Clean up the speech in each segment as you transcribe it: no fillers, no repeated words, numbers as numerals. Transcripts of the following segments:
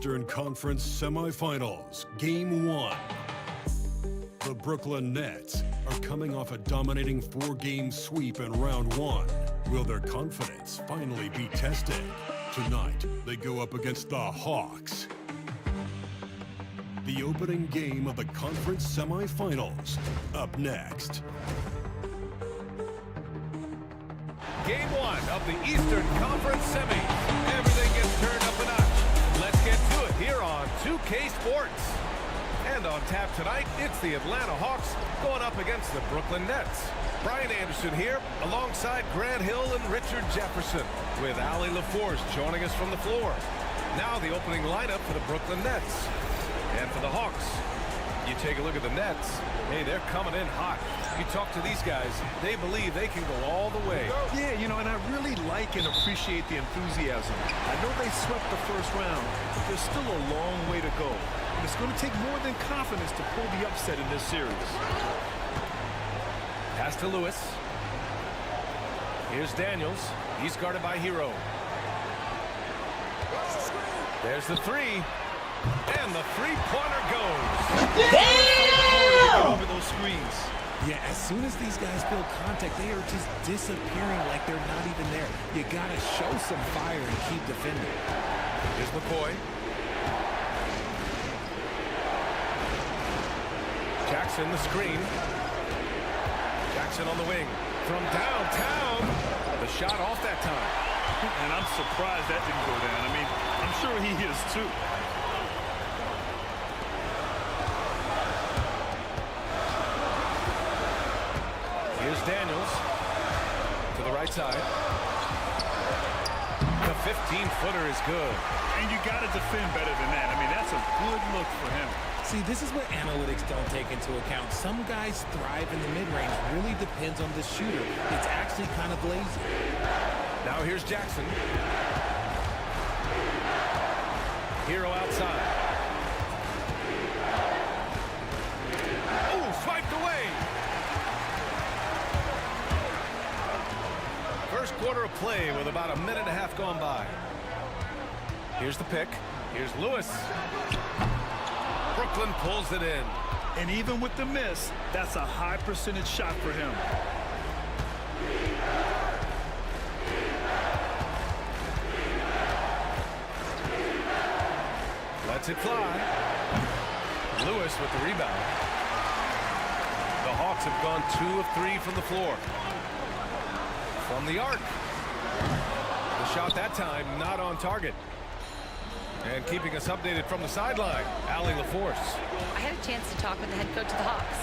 Eastern Conference Semifinals, Game 1. The Brooklyn Nets are coming off a dominating 4-game sweep in Round 1. Will their confidence finally be tested? Tonight, they go up against the Hawks. The opening game of the conference semifinals, up next. Game 1 of the Eastern Conference Semis. Everything gets turned up a notch. Let's get to it here on 2K Sports. And on tap tonight, it's the Atlanta Hawks going up against the Brooklyn Nets. Brian Anderson here alongside Grant Hill and Richard Jefferson, with Allie LaForce joining us from the floor. Now the opening lineup for the Brooklyn Nets. And for the Hawks, you take a look at the Nets. Hey, they're coming in hot. You talk to these guys, they believe they can go all the way. Yeah, you know, and I really like and appreciate the enthusiasm. I know they swept the first round, but there's still a long way to go. And it's going to take more than confidence to pull the upset in this series. Pass to Lewis. Here's Daniels. He's guarded by Hero. There's the three. And the three-pointer goes. Damn! Over those screens. Yeah, as soon as these guys feel contact, they are just disappearing like they're not even there. You gotta show some fire and keep defending. Here's McCoy. Jackson the screen. Jackson on the wing. From downtown. The shot off that time. And I'm surprised that didn't go down. I mean, I'm sure he is too. Here's Daniels to the right side. The 15-footer is good. And you got to defend better than that. I mean, that's a good look for him. See, this is what analytics don't take into account. Some guys thrive in the mid-range. It really depends on the shooter. It's actually kind of lazy. Now here's Jackson. Hero outside. Oh, swiped away. First quarter of play with about a minute and a half gone by. Here's the pick. Here's Lewis. Brooklyn pulls it in. And even with the miss, that's a high percentage shot for him. Lets it fly. Lewis with the rebound. The Hawks Hawks have gone 2 of 3 from the floor. From the arc. The shot that time not on target. And keeping us updated from the sideline, Allie LaForce. I had a chance to talk with the head coach of the Hawks.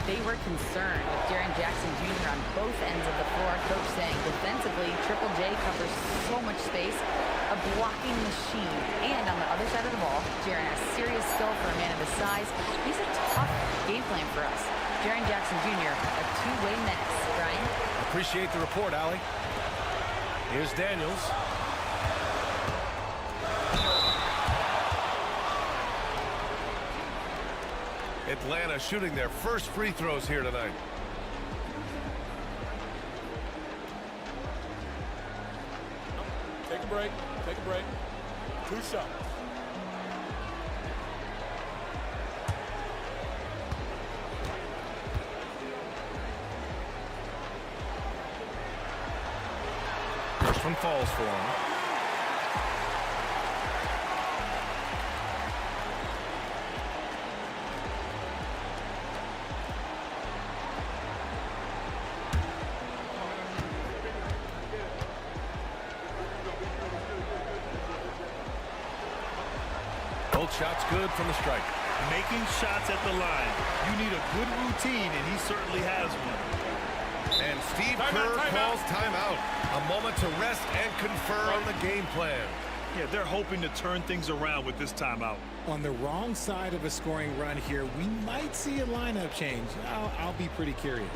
They were concerned with Jaren Jackson Jr. on both ends of the floor. Coach saying defensively, Triple J covers so much space, a blocking machine. And on the other side of the ball, Jaren has serious skill for a man of his size. He's a tough game plan for us. Jaren Jackson Jr., a two-way menace. Brian? Appreciate the report, Allie. Here's Daniels. Atlanta shooting their first free throws here tonight. Take a break. Take a break. 2 shots. First one falls for him. Both shots good from the stripe. Making shots at the line. You need a good routine, and he certainly has one. And Steve Kerr calls timeout. A moment to rest and confer on the game plan. Yeah, they're hoping to turn things around with this timeout. On the wrong side of a scoring run here, we might see a lineup change. I'll be pretty curious.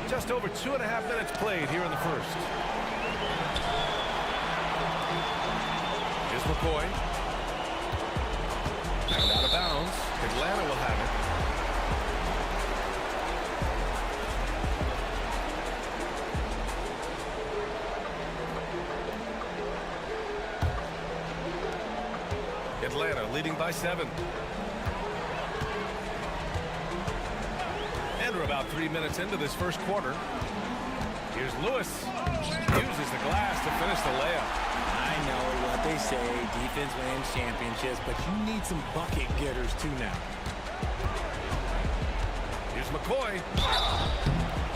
Just over 2.5 minutes played here in the first. Here's McCoy. And out of bounds. Atlanta will have it. Atlanta leading by 7. And we're about 3 minutes into this first quarter. Here's Lewis. Uses the glass to finish the layup. I know what they say, defense wins championships, but you need some bucket getters too now. Here's McCoy.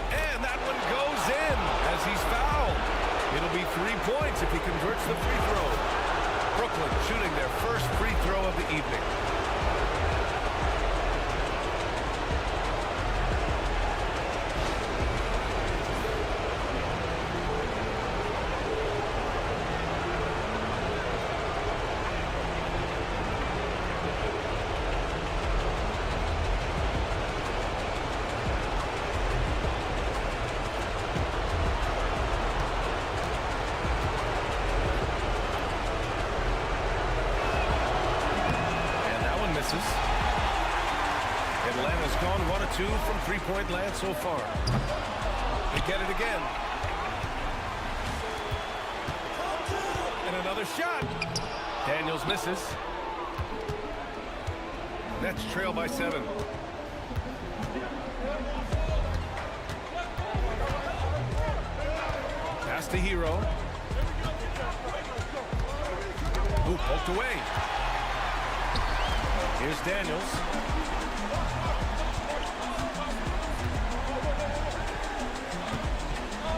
And that one goes in as he's fouled. It'll be 3 points if he converts the free throw. Brooklyn shooting their first free throw of the evening. Atlanta's gone 1 of 2 from three-point land so far. They get it again. And another shot. Daniels misses. Nets trail by 7. Pass to Hero. Ooh, poked away. Here's Daniels.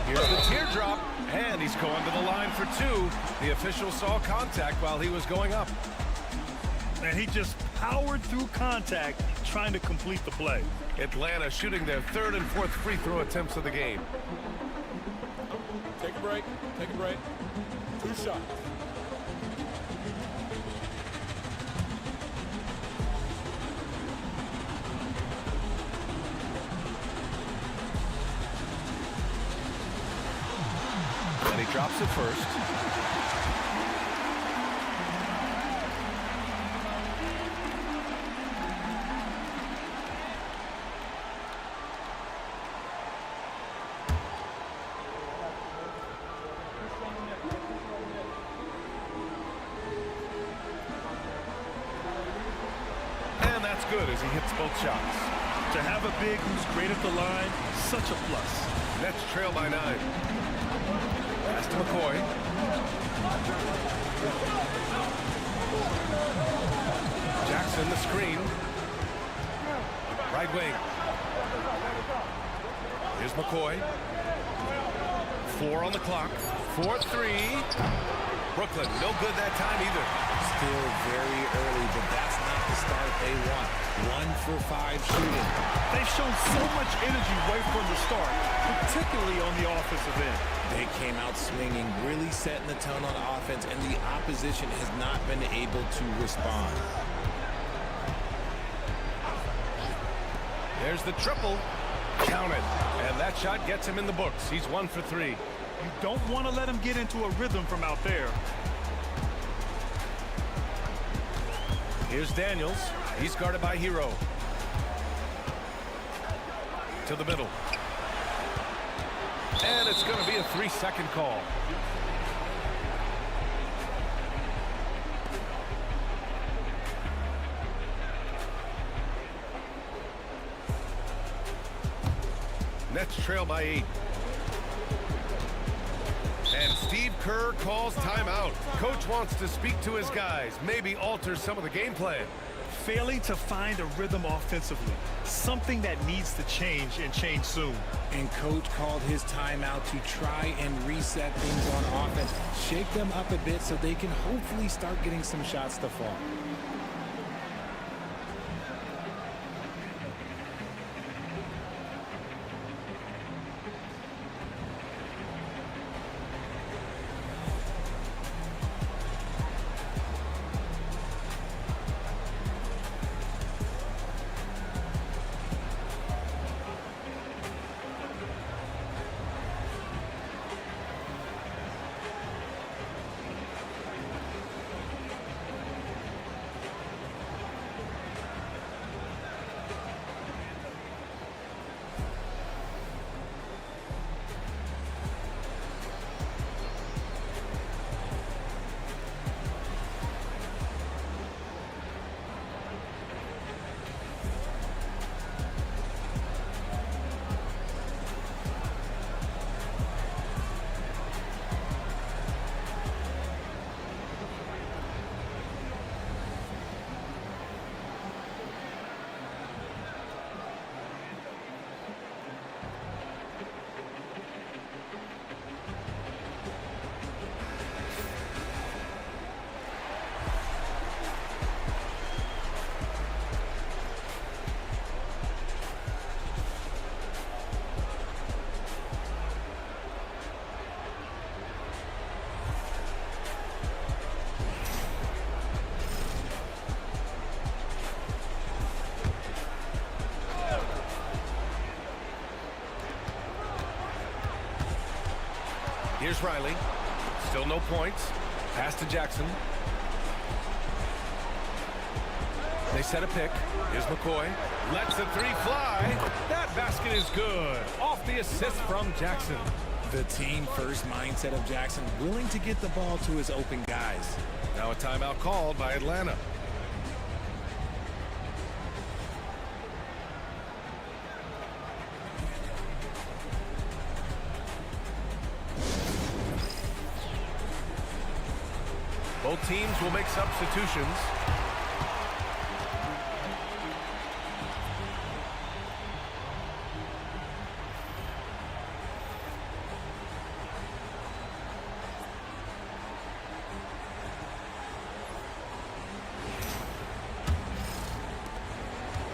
Here's the teardrop, and he's going to the line for 2. The official saw contact while he was going up. And he just powered through contact, trying to complete the play. Atlanta shooting their 3rd and 4th free throw attempts of the game. Take a break. Take a break. 2 shots. And he drops it first. And that's good as he hits both shots. To have a big who's great at the line, such a plus. Nets trail by 9. Pass to McCoy. Jackson, the screen. Right wing. Here's McCoy. 4 on the clock. 4-3. Brooklyn, no good that time either. Still very early, but that's not the start they want. 1 for 5 shooting. They've shown so much energy right from the start, particularly on the offensive end. They came out swinging, really setting the tone on offense, and the opposition has not been able to respond. There's the triple. Count it. And that shot gets him in the books. He's 1 for 3. You don't want to let him get into a rhythm from out there. Here's Daniels. He's guarded by Hero. To the middle. And it's going to be a 3-second call. Nets trail by 8. And Steve Kerr calls timeout. Coach wants to speak to his guys, maybe alter some of the game plan. Failing to find a rhythm offensively, something that needs to change and change soon. And Coach called his timeout to try and reset things on offense, shake them up a bit so they can hopefully start getting some shots to fall. Here's Riley. Still no points. Pass to Jackson. They set a pick. Here's McCoy. Lets the three fly. That basket is good. Off the assist from Jackson. The team-first mindset of Jackson, willing to get the ball to his open guys. Now a timeout called by Atlanta. Both teams will make substitutions.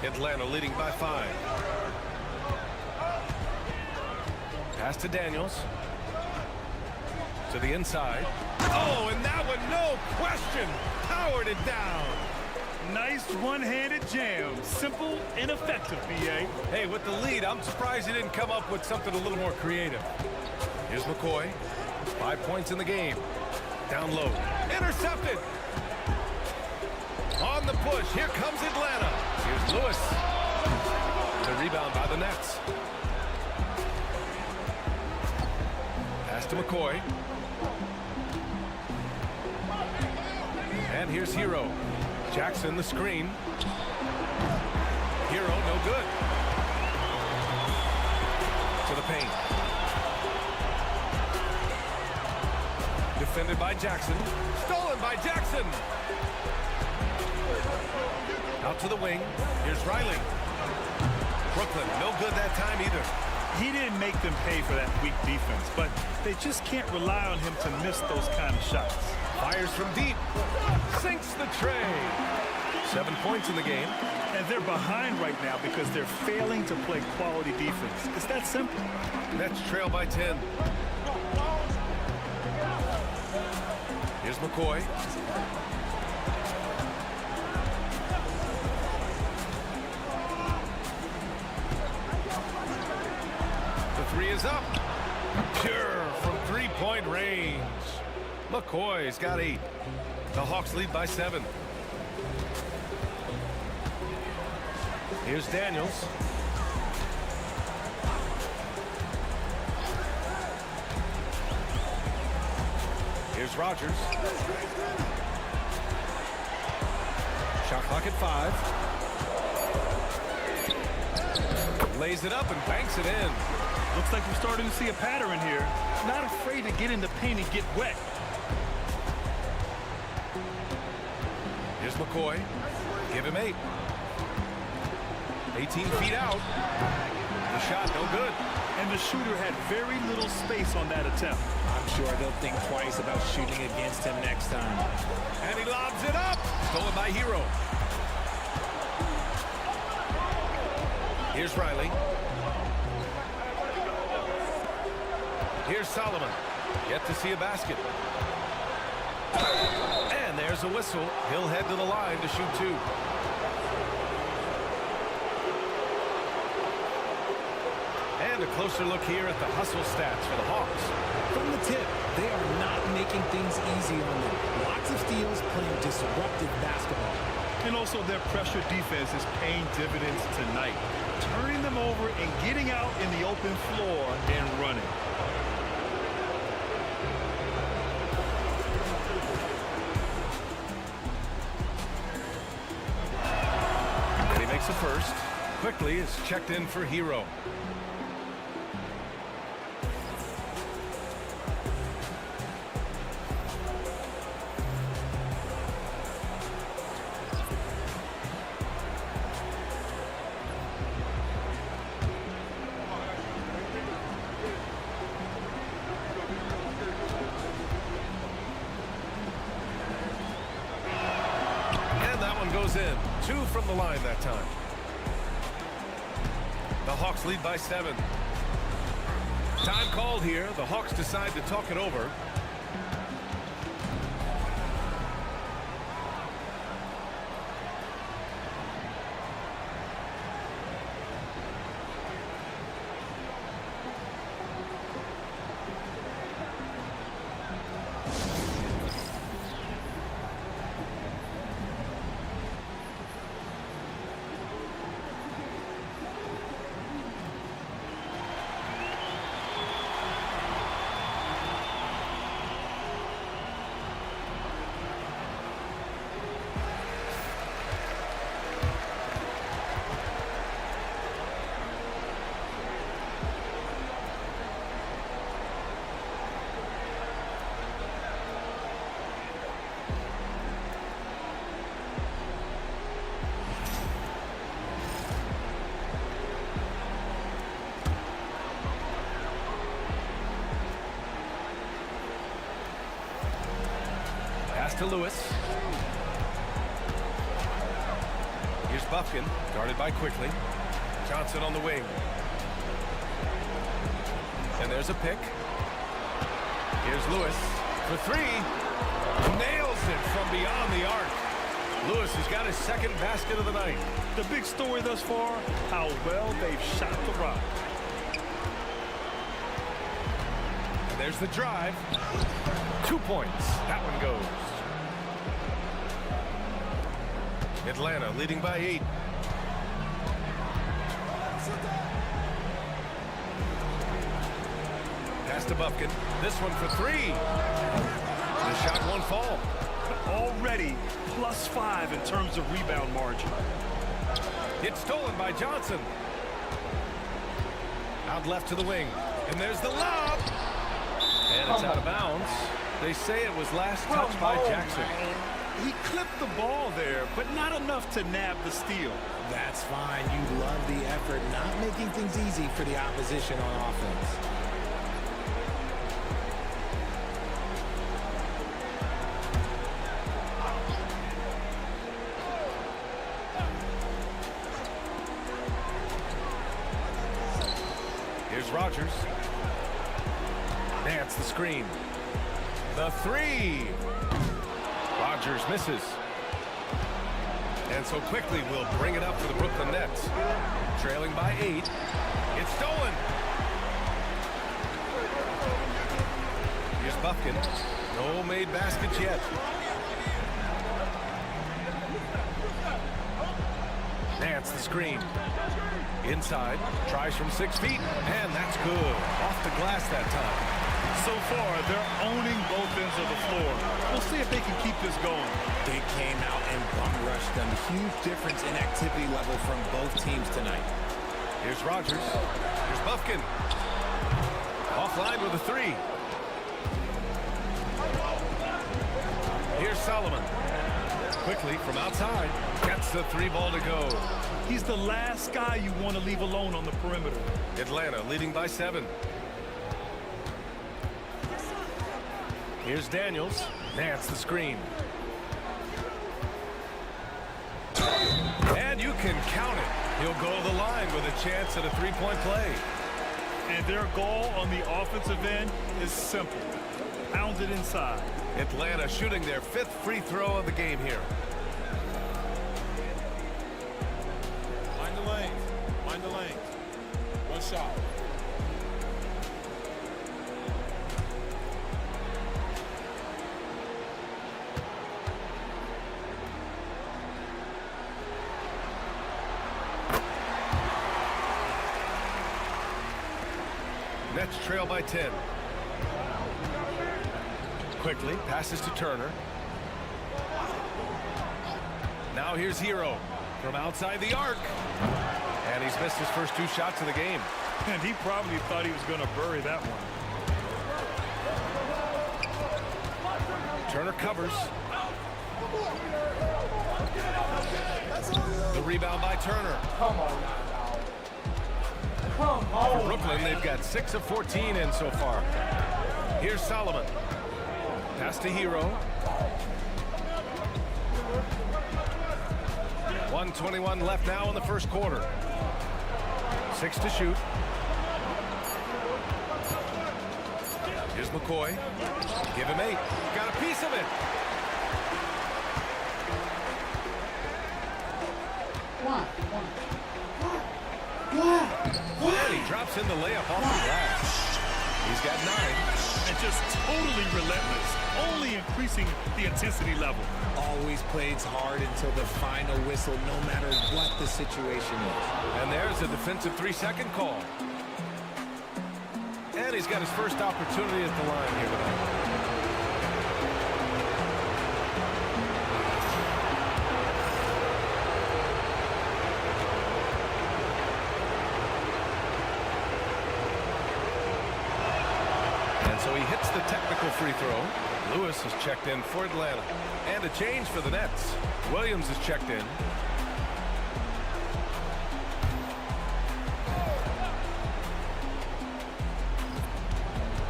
Atlanta leading by 5. Pass to Daniels. To the inside. Oh, and that one, no question, powered it down. Nice one-handed jam. Simple and effective, B.A. Hey, with the lead, I'm surprised he didn't come up with something a little more creative. Here's McCoy. 5 points in the game. Down low. Intercepted. On the push. Here comes Atlanta. Here's Lewis. The rebound by the Nets. Pass to McCoy. And here's Hero. Jackson the screen. Hero no good. To the paint. Defended by Jackson. Stolen by Jackson. Out to the wing. Here's Riley. Brooklyn no good that time either. He didn't make them pay for that weak defense, but they just can't rely on him to miss those kind of shots. Fires from deep. Sinks the tray. 7 points in the game. And they're behind right now because they're failing to play quality defense. It's that simple. Nets trail by 10. Here's McCoy. The three is up. Pure from three-point range. McCoy's got 8. The Hawks lead by 7. Here's Daniels. Here's Rogers. Shot clock at 5. Lays it up and banks it in. Looks like we're starting to see a pattern here. Not afraid to get in the paint and get wet. Here's McCoy. Give him 8. 18 feet out. The shot no good. And the shooter had very little space on that attempt. I'm sure they'll think twice about shooting against him next time. And he lobs it up. Stolen by Hero. Here's Riley. Here's Solomon. Yet to see a basket. And there's a whistle. He'll head to the line to shoot 2. And a closer look here at the hustle stats for the Hawks. From the tip, they are not making things easy on them. Lots of steals, playing disruptive basketball. And also their pressure defense is paying dividends tonight. Turning them over and getting out in the open floor and running. And he makes a first. Quickly is checked in for Hero. Goes in. 2 from the line that time. The Hawks lead by 7. Time called here. The Hawks decide to talk it over. Pass to Lewis. Here's Buffkin, guarded by Quickly. Johnson on the wing. And there's a pick. Here's Lewis for three. Nails it from beyond the arc. Lewis has got his second basket of the night. The big story thus far, how well they've shot the rock. And there's the drive. 2 points. That one goes. Atlanta leading by 8. Pass to Buffkin. This one for three. The shot won't fall. Already +5 in terms of rebound margin. It's stolen by Johnson. Out left to the wing. And there's the lob. And it's out of bounds. They say it was last touched by Jackson. He clipped the ball there, but not enough to nab the steal. That's fine. You love the effort, not making things easy for the opposition on offense. Here's Rogers. Nance the screen. The three. Rogers misses. And so Quickly will bring it up for the Brooklyn Nets. Trailing by 8. It's stolen. Here's Buffkin. No made baskets yet. Nance the screen. Inside. Tries from 6 feet. And that's good. Off the glass that time. So far, they're owning both ends of the floor. We'll see if they can keep this going. They came out and bum rushed them. Huge difference in activity level from both teams tonight. Here's Rogers. Here's Buffkin. Offline with a three. Here's Solomon. Quickly from outside. Gets the three ball to go. He's the last guy you want to leave alone on the perimeter. Atlanta leading by 7. Here's Daniels. Nance the screen. And you can count it. He'll go to the line with a chance at a three-point play. And their goal on the offensive end is simple. Pound it inside. Atlanta shooting their 5th free throw of the game here. Mind the lanes. Mind the lanes. One shot. Nets trail by 10. Quickly passes to Turner. Now here's Hero from outside the arc. And he's missed his first 2 shots of the game. And he probably thought he was going to bury that one. Turner covers. The rebound by Turner. Come on now, dog. Come on. For Brooklyn, they've got 6 of 14 in so far. Here's Solomon. Pass to Hero. 1:21 left now in the first quarter. 6 to shoot. Here's McCoy. Give him 8. Got a piece of it. And he drops in the layup off the glass. He's got 9. And just totally relentless. Only increasing the intensity level. Always plays hard until the final whistle, no matter what the situation is. And there's a defensive 3-second call. And he's got his first opportunity at the line here tonight. So he hits the technical free throw. Lewis has checked in for Atlanta. And a change for the Nets. Williams has checked in.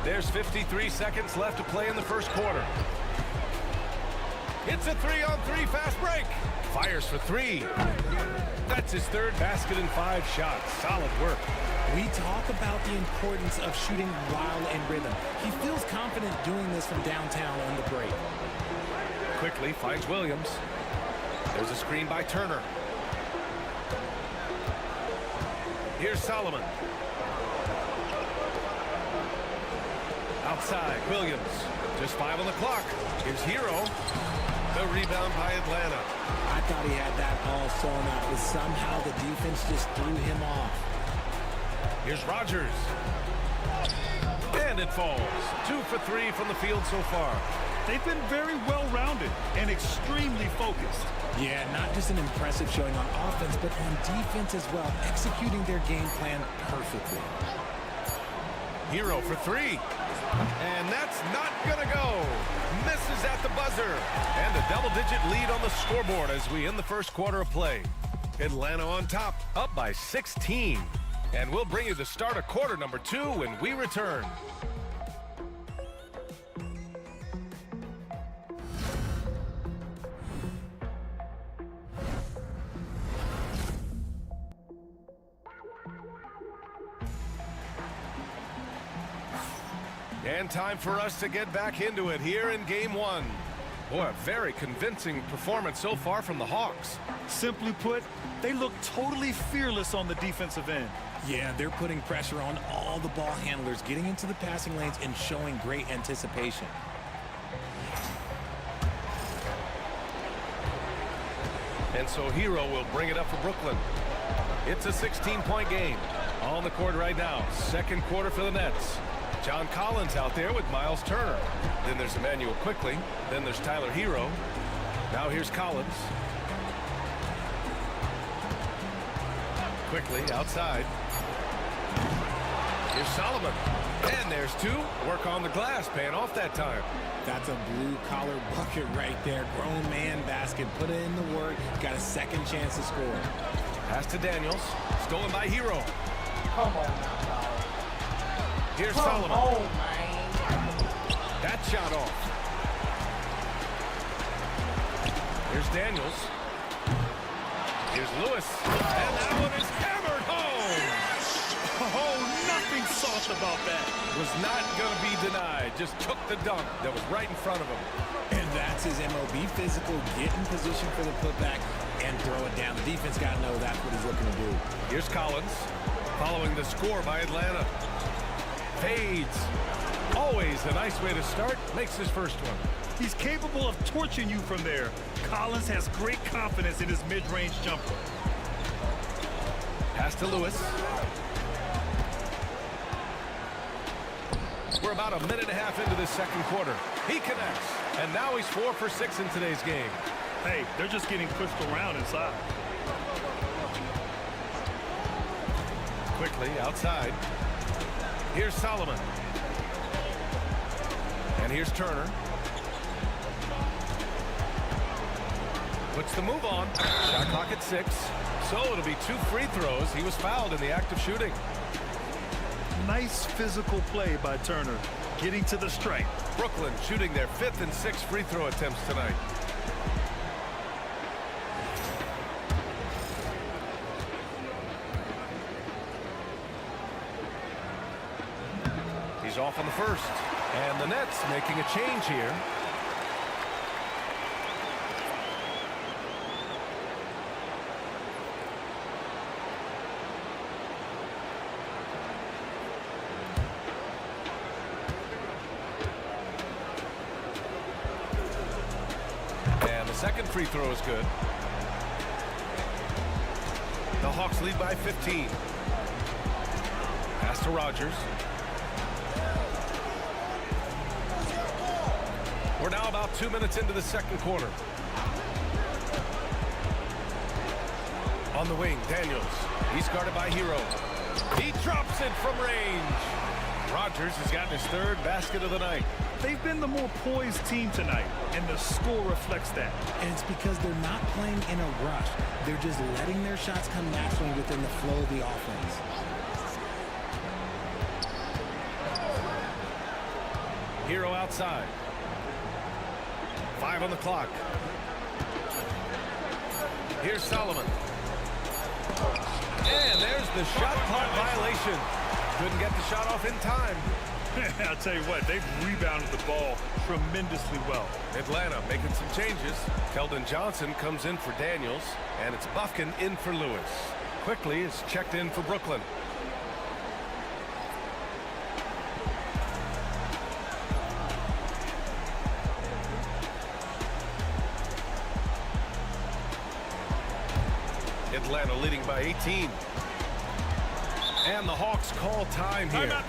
There's 53 seconds left to play in the first quarter. It's a 3-on-3 fast break. Fires for three. That's his third basket in 5 shots. Solid work. We talk about the importance of shooting while in rhythm. He feels confident doing this from downtown on the break. Quickly finds Williams. There's a screen by Turner. Here's Solomon. Outside, Williams. Just 5 on the clock. Here's Hero. The rebound by Atlanta. I thought he had that all sewn up, but somehow the defense just threw him off. Here's Rogers. And it falls. 2 for 3 from the field so far. They've been very well-rounded and extremely focused. Yeah, not just an impressive showing on offense, but on defense as well, executing their game plan perfectly. Hero for 3. And that's not gonna go. Misses at the buzzer. And a double-digit lead on the scoreboard as we end the first quarter of play. Atlanta on top, up by 16. And we'll bring you the start of quarter number 2 when we return. And time for us to get back into it here in game 1. Boy, a very convincing performance so far from the Hawks. Simply put, they look totally fearless on the defensive end. Yeah, they're putting pressure on all the ball handlers, getting into the passing lanes and showing great anticipation. And so Hero will bring it up for Brooklyn. It's a 16-point game. On the court right now, second quarter for the Nets. John Collins out there with Miles Turner. Then there's Emmanuel Quickly. Then there's Tyler Hero. Now here's Collins. Quickly outside. Here's Solomon. And there's 2. Work on the glass, paying off that time. That's a blue-collar bucket right there. Grown man basket. Put in the work. Got a second chance to score. Pass to Daniels. Stolen by Hero. Come on now, dog. Here's Come Solomon. on, man. That shot off. Here's Daniels. Here's Lewis. And that one is hammered home. Oh, nothing soft about that. Was not going to be denied. Just took the dunk that was right in front of him. And that's his MO. Be physical, get in position for the putback, and throw it down. The defense got to know that's what he's looking to do. Here's Collins. Following the score by Atlanta. Fades. Always a nice way to start. Makes his first one. He's capable of torching you from there. Collins has great confidence in his mid-range jumper. Pass to Lewis. We're about a minute and a half into this second quarter. He connects. And now he's 4 for 6 in today's game. Hey, they're just getting pushed around inside. Quickly outside. Here's Solomon. And here's Turner. Puts the move on. Shot clock at 6. So it'll be 2 free throws. He was fouled in the act of shooting. Nice physical play by Turner, getting to the stripe. Brooklyn shooting their 5th and 6th free throw attempts tonight. He's off on the first. And the Nets making a change here. And the second free throw is good. The Hawks lead by 15. Pass to Rogers. We're now about 2 minutes into the second quarter. On the wing, Daniels. He's guarded by Hero. He drops it from range. Rogers has gotten his 3rd basket of the night. They've been the more poised team tonight, and the score reflects that. And it's because they're not playing in a rush. They're just letting their shots come naturally within the flow of the offense. Hero outside. 5 on the clock. Here's Solomon. And there's the shot clock violation. Couldn't get the shot off in time. I'll tell you what, they've rebounded the ball tremendously well. Atlanta making some changes. Keldon Johnson comes in for Daniels, and it's Bufkin in for Lewis. Quickly is checked in for Brooklyn. Atlanta leading by 18. And the Hawks call time here. Timeout.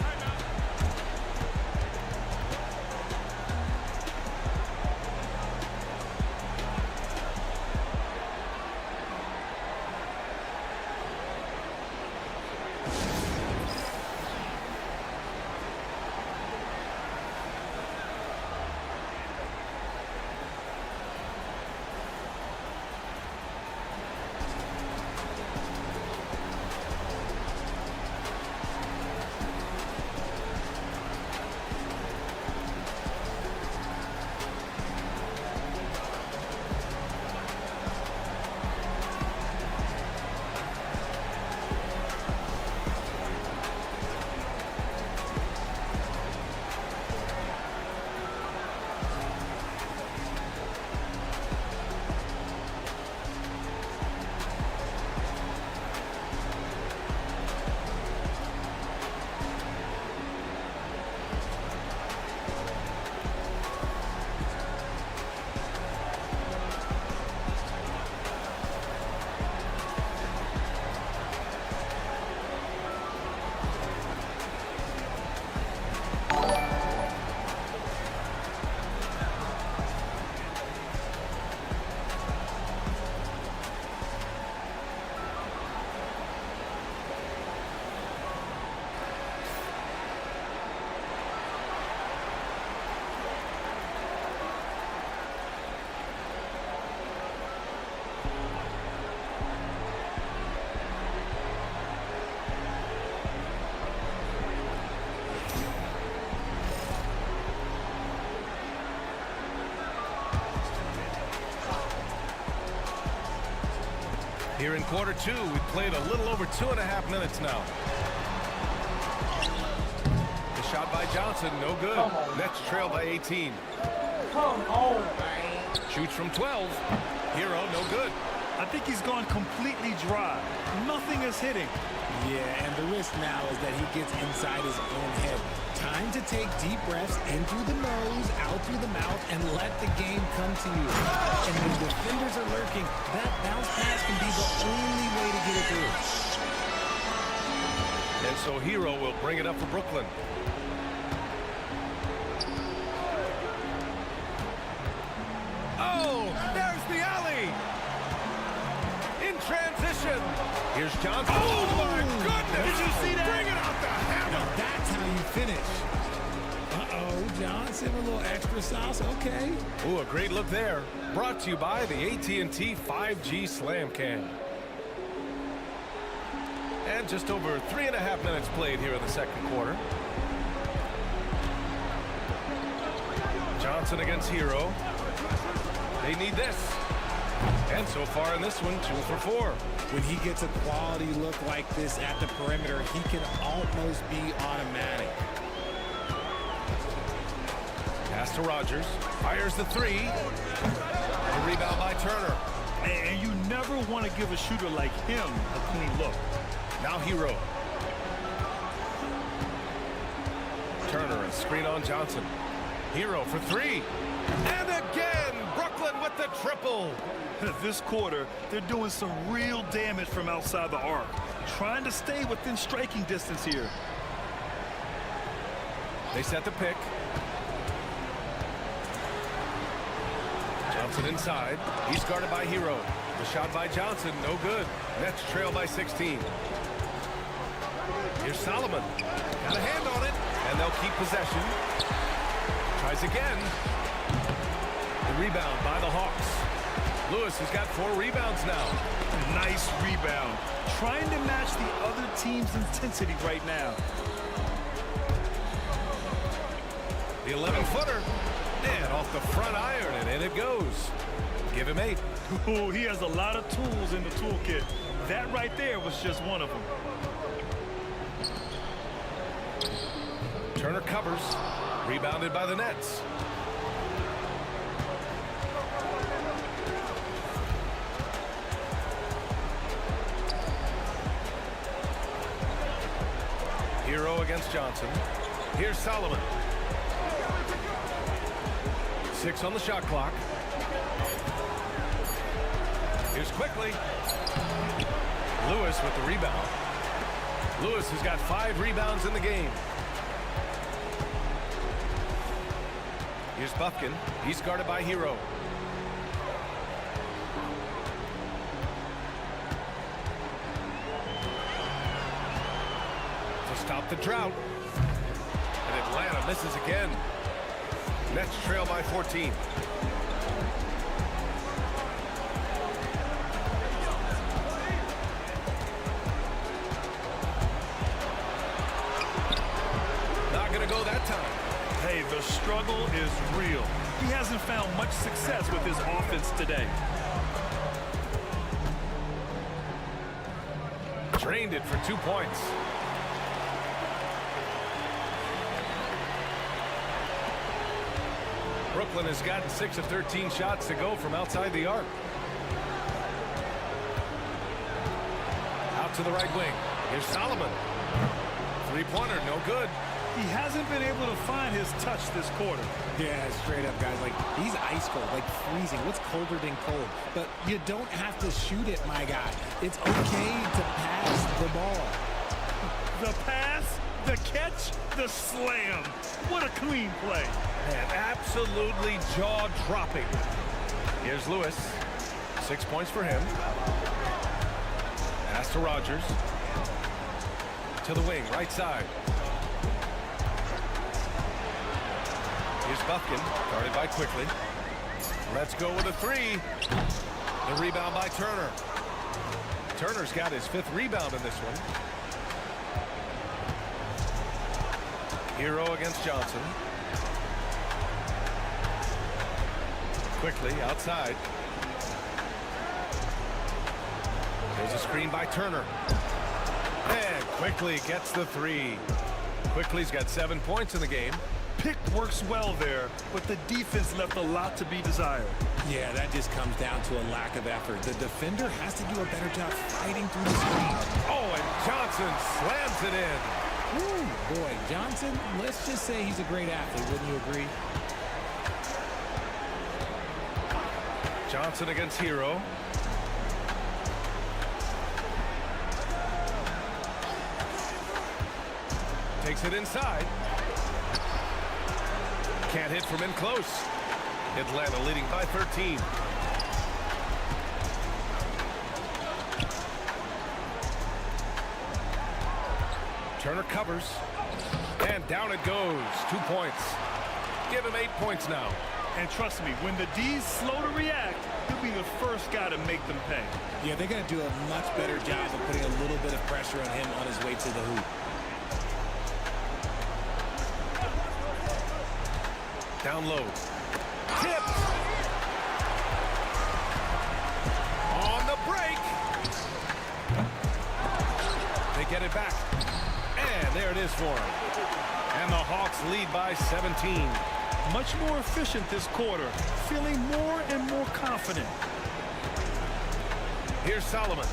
Here in quarter two, we played a little over 2.5 minutes now. The shot by Johnson, no good. Nets trail by 18. Come on, man. Shoots from 12. Hero, no good. I think he's gone completely dry. Nothing is hitting. Yeah, and the risk now is that he gets inside his own head. Time to take deep breaths in through the nose, out through the mouth, and let the game come to you. And when defenders are lurking, that bounce pass can be the only way to get it through. And so Hero will bring it up for Brooklyn. Oh, there's the alley. In transition. Here's Johnson. Oh, my goodness. Did you see that? Bring it out the hammer. Now that's how you finish. Uh-oh, Johnson, a little extra sauce, okay. Ooh, a great look there. Brought to you by the AT&T 5G Slam Cam. And just over 3.5 minutes played here in the second quarter. Johnson against Hero. They need this. And so far in this one, 2 for 4. When he gets a quality look like this at the perimeter, he can almost be automatic. Pass to Rogers. Fires the 3. A rebound by Turner. And you never want to give a shooter like him a clean look. Now Hero. Turner, a screen on Johnson. Hero for 3. And again, Brooklyn with the triple. This quarter, they're doing some real damage from outside the arc. Trying to stay within striking distance here. They set the pick. Johnson inside. He's guarded by Hero. The shot by Johnson, no good. Nets trail by 16. Here's Solomon. Got a hand on it, and they'll keep possession. Tries again. The rebound by the Hawks. Lewis has got 4 rebounds now. Nice rebound. Trying to match the other team's intensity right now. The 11-footer. And off the front iron, and in it goes. Give him 8. Ooh, he has a lot of tools in the toolkit. That right there was just one of them. Turner covers. Rebounded by the Nets. Hero against Johnson. Here's Solomon. 6 on the shot clock. Here's quickly. Lewis with the rebound. Lewis has got 5 rebounds in the game. Here's Buffkin. He's guarded by Hero. To stop the drought. And Atlanta misses again. Nets trail by 14. Not going to go that time. Hey, the struggle is real. He hasn't found much success with his offense today. Drained it for 2 points. Brooklyn has gotten 6 of 13 shots to go from outside the arc. Out to the right wing. Here's Solomon. 3-pointer, no good. He hasn't been able to find his touch this quarter. Yeah, straight up, guys. Like, he's ice cold, like freezing. What's colder than cold? But you don't have to shoot it, my guy. It's okay to pass the ball. The pass, the catch, the slam. What a clean play. Man, absolutely jaw-dropping. Here's Lewis. 6 points for him. Pass to Rogers. To the wing, right side. Here's Buffkin, guarded by Quickly. Let's go with a 3. The rebound by Turner. Turner's got his 5th rebound in this one. Hero against Johnson. Quickly, outside. There's a screen by Turner. And Quickly gets the 3. Quickly's got 7 points in the game. Pick works well there, but the defense left a lot to be desired. Yeah, that just comes down to a lack of effort. The defender has to do a better job fighting through the screen. Oh, and Johnson slams it in. Woo, boy, Johnson, let's just say he's a great athlete, wouldn't you agree? Johnson against Hero. Takes it inside. Can't hit from in close. Atlanta leading by 13. Turner covers. And down it goes. 2 points. Give him 8 points now. And trust me, when the D's slow to react, he'll be the first guy to make them pay. Yeah, they're going to do a much better job of putting a little bit of pressure on him on his way to the hoop. Down low. Tip. On the break. They get it back. And there it is for him. And the Hawks lead by 17. Much more efficient this quarter, feeling more and more confident. Here's Solomon.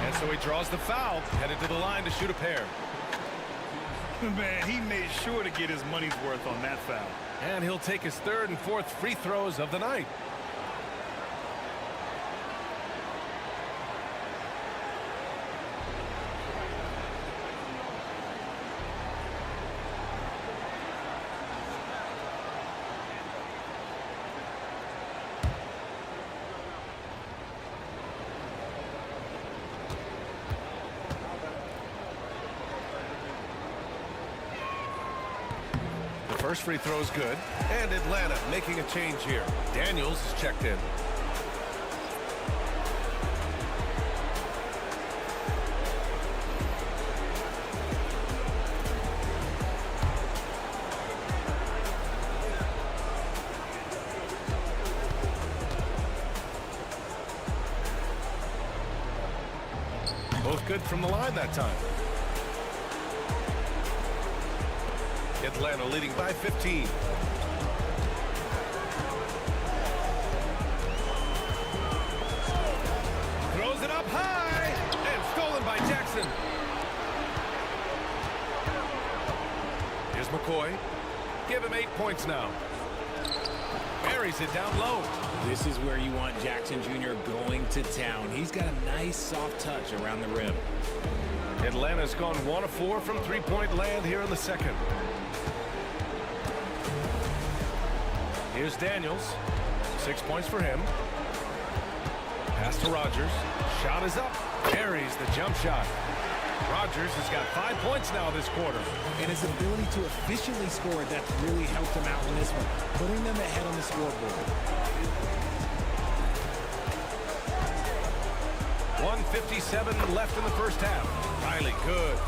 And so he draws the foul, headed to the line to shoot a pair. Man, he made sure to get his money's worth on that foul. And he'll take his 3rd and 4th free throws of the night. First free throw is good. And Atlanta making a change here. Daniels is checked in. good from the line that time. Atlanta leading by 15. Throws it up high and stolen by Jackson. Here's McCoy. Give him 8 points now. Buries it down low. This is where you want Jackson Jr. going to town. He's got a nice soft touch around the rim. Atlanta's gone 1 of 4 from three-point land here in the second. Here's Daniels. 6 points for him. Pass to Rogers. Shot is up. Buries the jump shot. Rogers has got 5 points now this quarter. And his ability to efficiently score, that's really helped him out in this one, putting them ahead on the scoreboard. 1:57 left in the first half. Riley, good.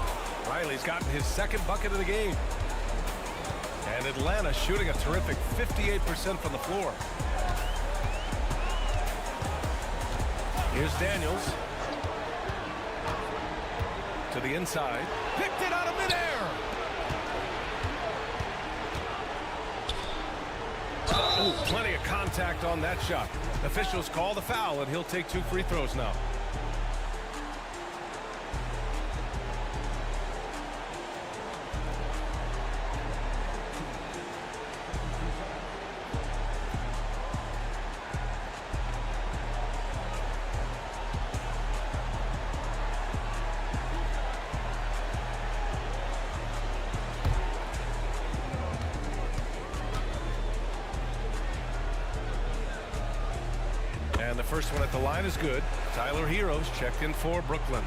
Riley's gotten his second bucket of the game. And Atlanta shooting a terrific 58% from the floor. Here's Daniels. To the inside. Picked it out of midair. Oh, plenty of contact on that shot. Officials call the foul, and he'll take 2 free throws now. And the first one at the line is good. Tyler Heroes checked in for Brooklyn.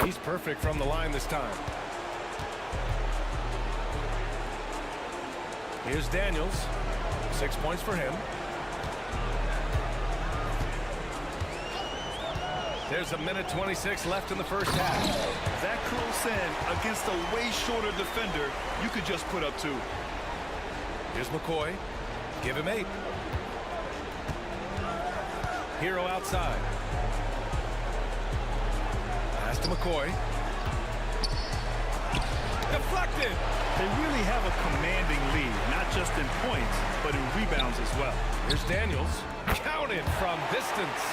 He's perfect from the line this time. Here's Daniels. 6 points for him. There's a minute 26 left in the first half. That close in against a way shorter defender, you could just put up 2. Here's McCoy. Give him 8. Hero outside. Pass to McCoy. Deflected. They really have a commanding lead, not just in points, but in rebounds as well. Here's Daniels. Counted from distance.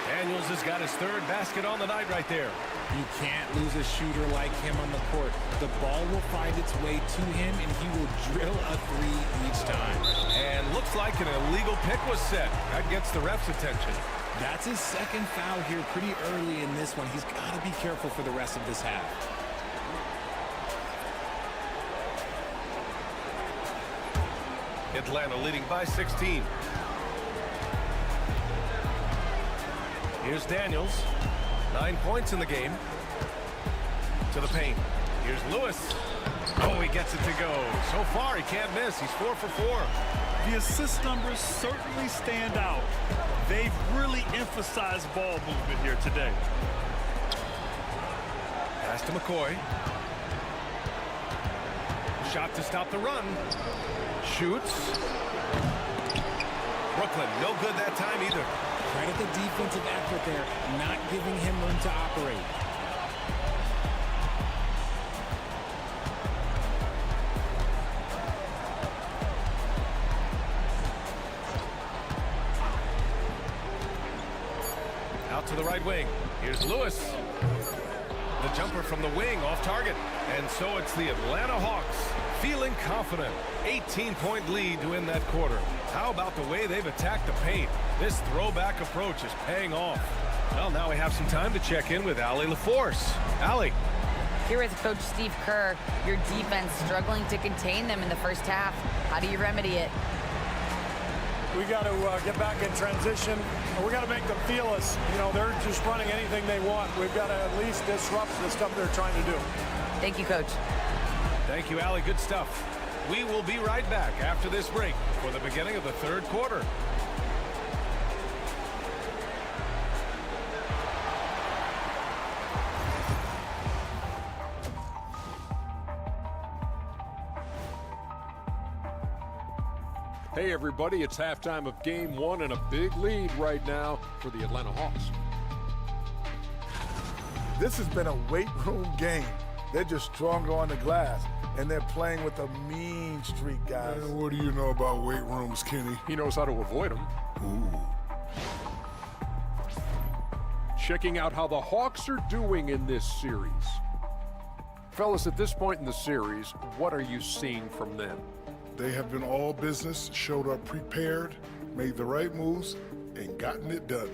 Daniels has got his 3rd basket on the night right there. You can't lose a shooter like him on the court. The ball will find its way to him, and he will drill a 3 each time. And looks like an illegal pick was set. That gets the ref's attention. That's his 2nd foul here pretty early in this one. He's got to be careful for the rest of this half. Atlanta leading by 16. Here's Daniels. 9 points in the game. To the paint. Here's Lewis. Oh, he gets it to go. So far, he can't miss. He's 4 for 4. The assist numbers certainly stand out. They've really emphasized ball movement here today. Pass to McCoy. Shot to stop the run. Shoots. Brooklyn, no good that time either. Credit the defensive effort there, not giving him room to operate. Out to the right wing. Here's Lewis. The jumper from the wing off target. And so it's the Atlanta Hawks feeling confident. 18-point lead to win that quarter. How about the way they've attacked the paint? This throwback approach is paying off. Well, now we have some time to check in with Allie LaForce. Allie. Here with Coach Steve Kerr, your defense struggling to contain them in the first half. How do you remedy it? We got to get back in transition. We got to make them feel us. You know, they're just running anything they want. We've got to at least disrupt the stuff they're trying to do. Thank you, Coach. Thank you, Allie. Good stuff. We will be right back after this break for the beginning of the 3rd quarter. Hey everybody, it's halftime of game one and a big lead right now for the Atlanta Hawks. This has been a weight room game. They're just stronger on the glass, and they're playing with a mean streak, guys. And what do you know about weight rooms, Kenny? He knows how to avoid them. Ooh. Checking out how the Hawks are doing in this series. Fellas, at this point in the series, what are you seeing from them? They have been all business, showed up prepared, made the right moves, and gotten it done.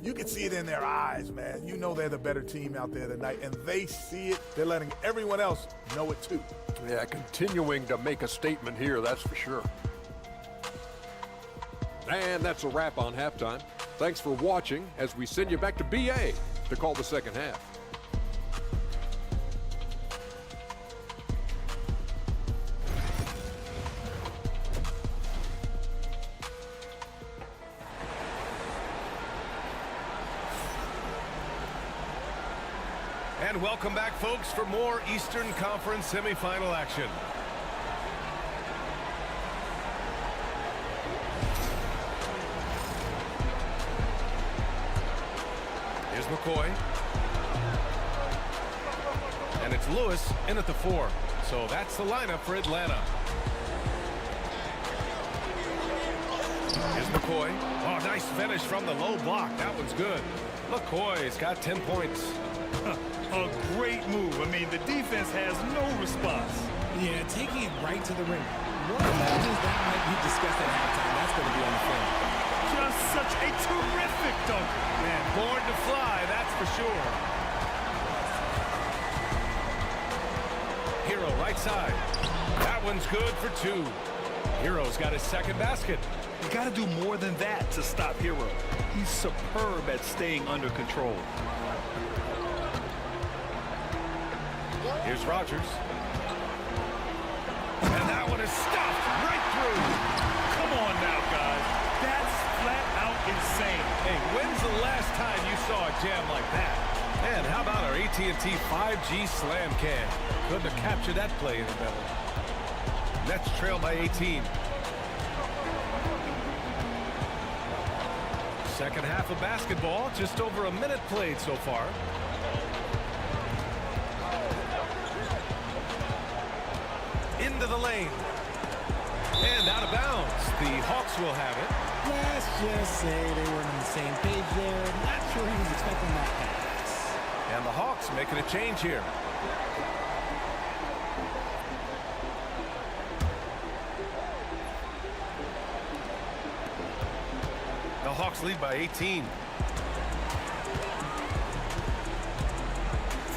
You can see it in their eyes, man. You know they're the better team out there tonight, and they see it. They're letting everyone else know it too. Yeah, continuing to make a statement here, that's for sure. And that's a wrap on halftime. Thanks for watching as we send you back to BA to call the second half. And welcome back, folks, for more Eastern Conference semifinal action. Here's McCoy. And it's Lewis in at the 4. So that's the lineup for Atlanta. Here's McCoy. Oh, nice finish from the low block. That one's good. McCoy's got 10 points. A great move. I mean, the defense has no response. Yeah, taking it right to the ring. What imagines that might be discussed at halftime? That's going to be on the film. Just such a terrific dunker. Man, born to fly, that's for sure. Hero right side. That one's good for 2. Hero's got his second basket. You got to do more than that to stop Hero. He's superb at staying under control. Here's Rogers. And that one is stopped right through. Come on now, guys. That's flat out insane. Hey, when's the last time you saw a jam like that? And how about our AT&T 5G slam cam? Couldn't have captured that play any better. Nets trail by 18. Second half of basketball, just over a minute played so far. Into the lane. And out of bounds. The Hawks will have it. Let's just say they weren't on the same page there. Not sure he was expecting that pass. And the Hawks making a change here. The Hawks lead by 18.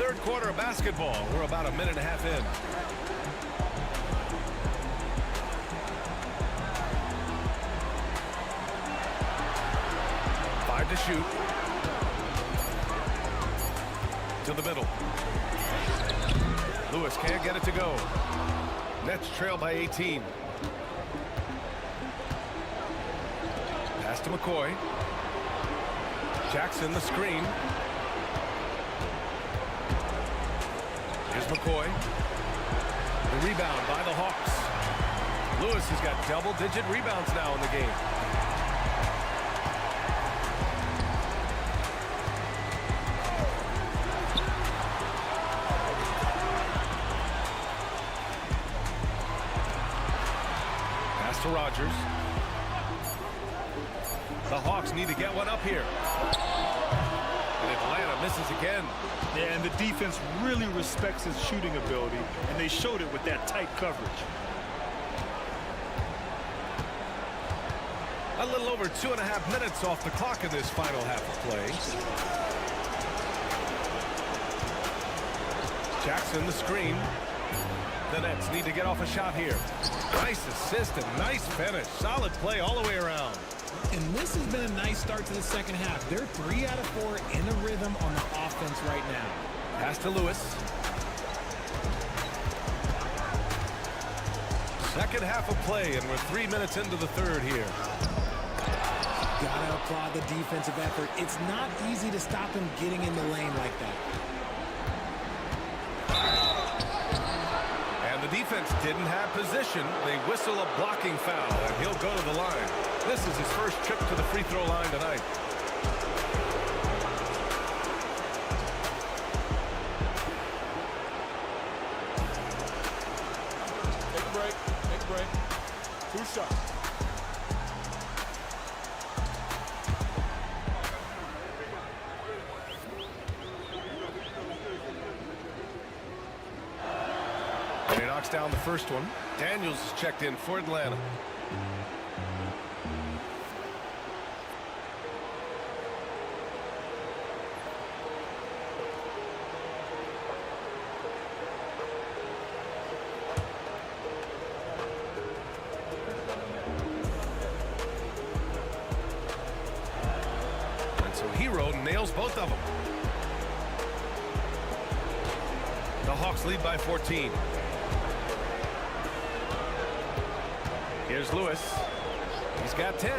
Third quarter of basketball. We're about a minute and a half in. To shoot. To the middle. Lewis can't get it to go. Nets trail by 18. Pass to McCoy. Jackson the screen. Here's McCoy. The rebound by the Hawks. Lewis has got double-digit rebounds now in the game. To Rogers. The Hawks need to get one up here. And Atlanta misses again. Yeah, and the defense really respects his shooting ability, and they showed it with that tight coverage. A little over 2.5 minutes off the clock in this final half of play. Jackson the screen. The Nets need to get off a shot here. Nice assist and nice finish. Solid play all the way around. And this has been a nice start to the second half. They're 3 out of 4 in a rhythm on the offense right now. Pass to Lewis. Second half of play, and we're 3 minutes into the third here. Gotta applaud the defensive effort. It's not easy to stop him getting in the lane like that. And the defense defense didn't have position. They whistle a blocking foul, and he'll go to the line. This is his first trip to the free throw line tonight. Take a break. Take a break. 2 shots. And he knocks down the first one. Daniels is checked in for Atlanta. And so Hero nails both of them. The Hawks lead by 14. Here's Lewis. He's got 10.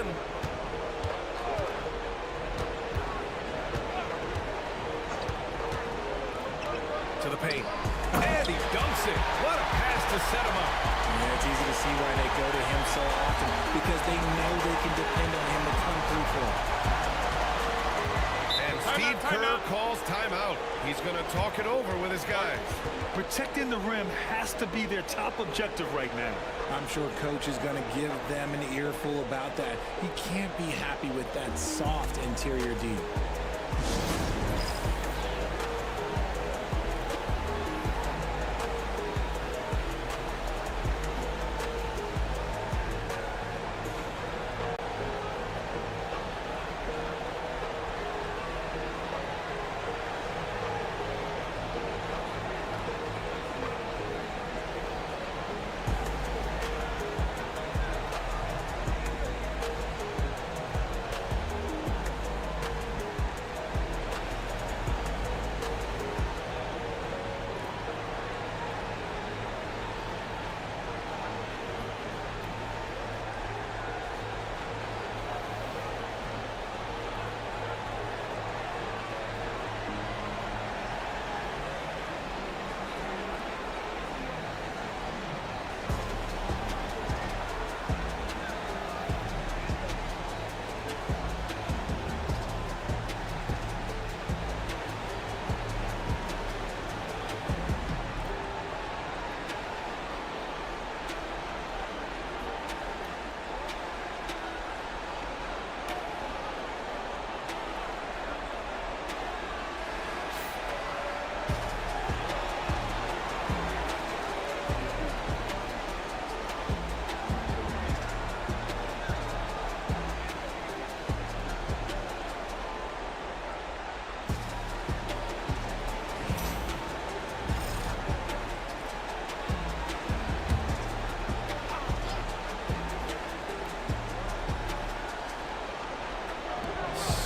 To the paint. And he dunks it. What a pass to set him up. Yeah, it's easy to see why they go to him so often, because they know they can depend on him to come through for them. And Steve Kerr calls timeout. He's going to talk it over with his guys. Protecting the rim has to be their top objective right now. I'm sure coach is going to give them an earful about that. He can't be happy with that soft interior D.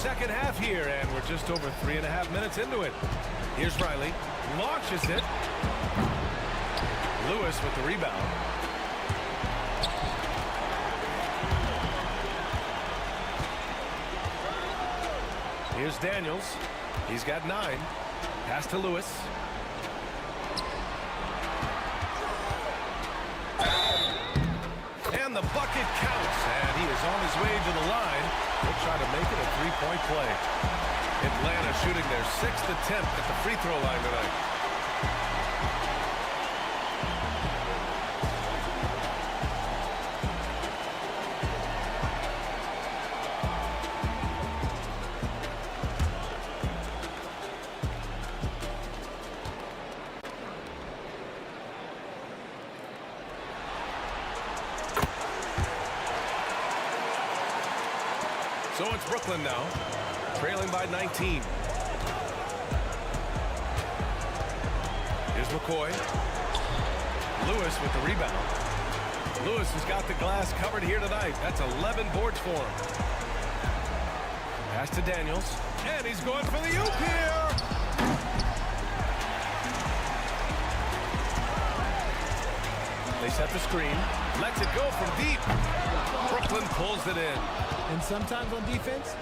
Second half here, and we're just over 3.5 minutes into it. Here's Riley. Launches it. Lewis with the rebound. Here's Daniels. He's got 9. Pass to Lewis. And the bucket counts, and he is on his way to the line. He'll try to make it a 3-point play. Atlanta shooting their 6th attempt at the free throw line tonight. So it's Brooklyn now, trailing by 19. Here's McCoy. Lewis with the rebound. Lewis has got the glass covered here tonight. That's 11 boards for him. Pass to Daniels, and he's going for the oop here. They set the screen, lets it go from deep. Brooklyn pulls it in. And sometimes on defense,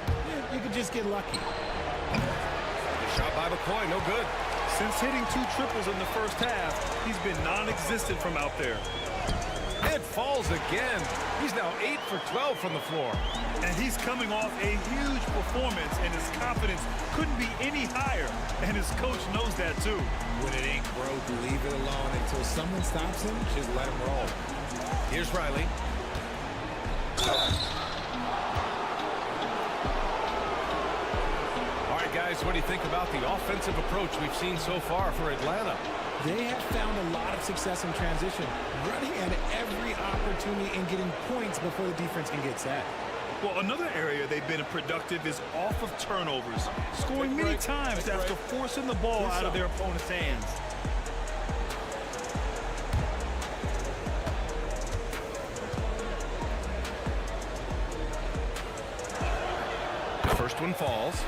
you can just get lucky. The shot by McCoy, no good. Since hitting 2 triples in the first half, he's been non-existent from out there. It falls again. He's now 8 for 12 from the floor. And he's coming off a huge performance, and his confidence couldn't be any higher. And his coach knows that too. When it ain't broke, leave it alone until someone stops him. Just let him roll. Here's Riley. All right, guys, what do you think about the offensive approach we've seen so far for Atlanta? They have found a lot of success in transition, running at every opportunity and getting points before the defense can get set. Well, another area they've been productive is off of turnovers, scoring many times after forcing the ball out of their opponent's hands. The first one falls.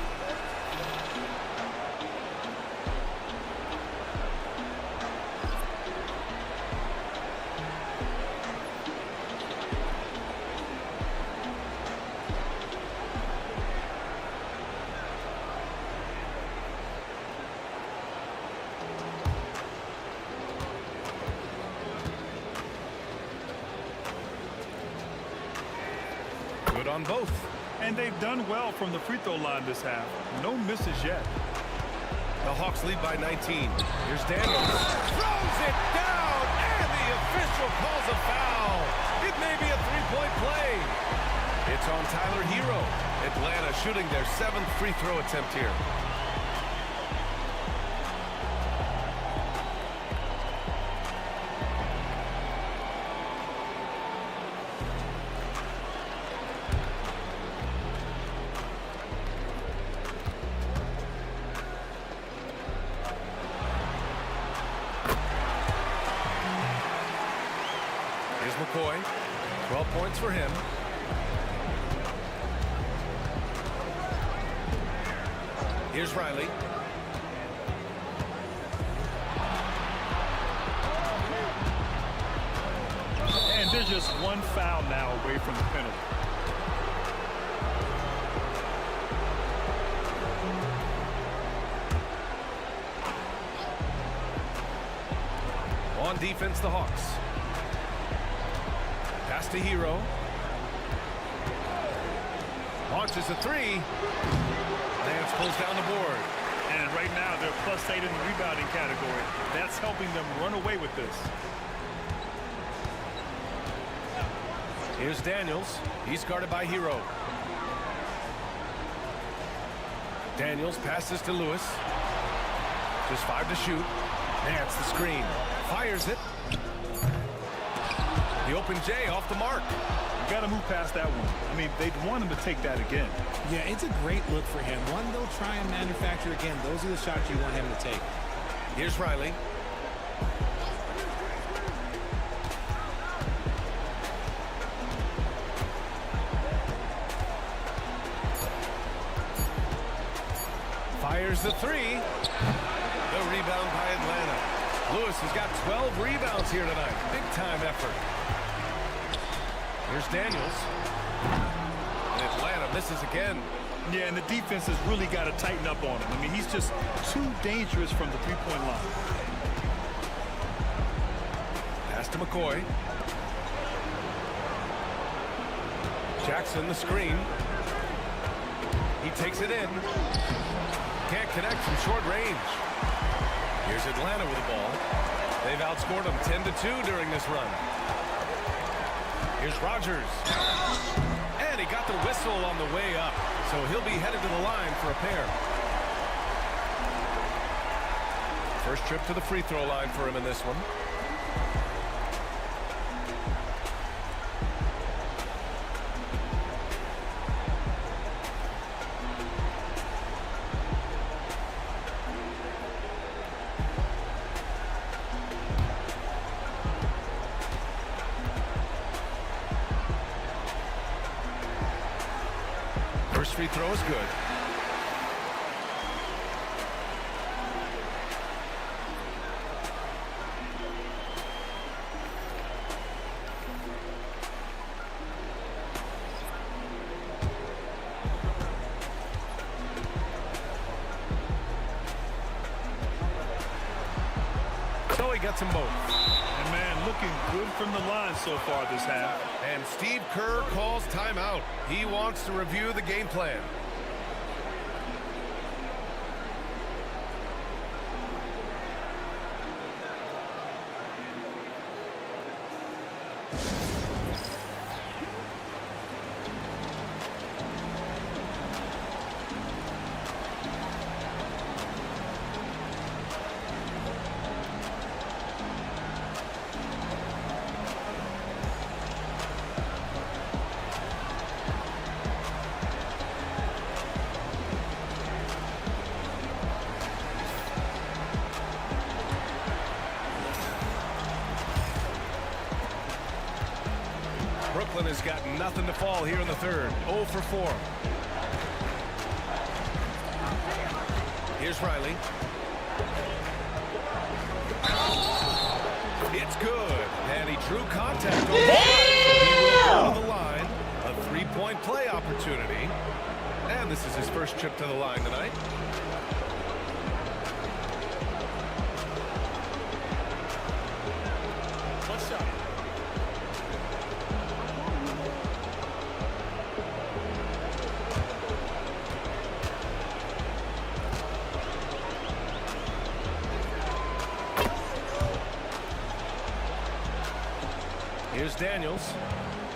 Good on both. And they've done well from the free throw line this half. No misses yet. The Hawks lead by 19. Here's Daniels. Throws it down, and the official calls a foul. It may be a three-point play. It's on Tyler Hero. Atlanta shooting their 7th free throw attempt here. Here's McCoy. 12 points for him. Here's Riley. And they're just one foul now away from the penalty. On defense, the Hawks. Pass to Hero. Launches a three. Lance pulls down the board. And right now, they're +8 in the rebounding category. That's helping them run away with this. Here's Daniels. He's guarded by Hero. Daniels passes to Lewis. Just 5 to shoot. Nance the screen. Fires it. The open J off the mark. You got to move past that one. I mean, they'd want him to take that again. Yeah, it's a great look for him. One they'll try and manufacture again. Those are the shots you want him to take. Here's Riley. Fires the three. The rebound by Atlanta. Lewis has got 12 rebounds here tonight. Big time effort. Here's Daniels. And Atlanta misses again. Yeah, and the defense has really got to tighten up on him. I mean, he's just too dangerous from the three-point line. Pass to McCoy. Jackson the screen. He takes it in. Can't connect from short range. Here's Atlanta with the ball. They've outscored them 10-2 during this run. Here's Rogers. And he got the whistle on the way up. So he'll be headed to the line for a pair. First trip to the free throw line for him in this one. First free throw is good. he gets them both. And man, looking good from the line so far this half. And Steve Kerr calls timeout. He wants to review the game plan. Brooklyn has got nothing to fall here in the third. 0 for 4. Here's Riley. It's good. And he drew contact over the line. He will go to the line. A three-point play opportunity. And this is his first trip to the line tonight. One shot. Here's Daniels.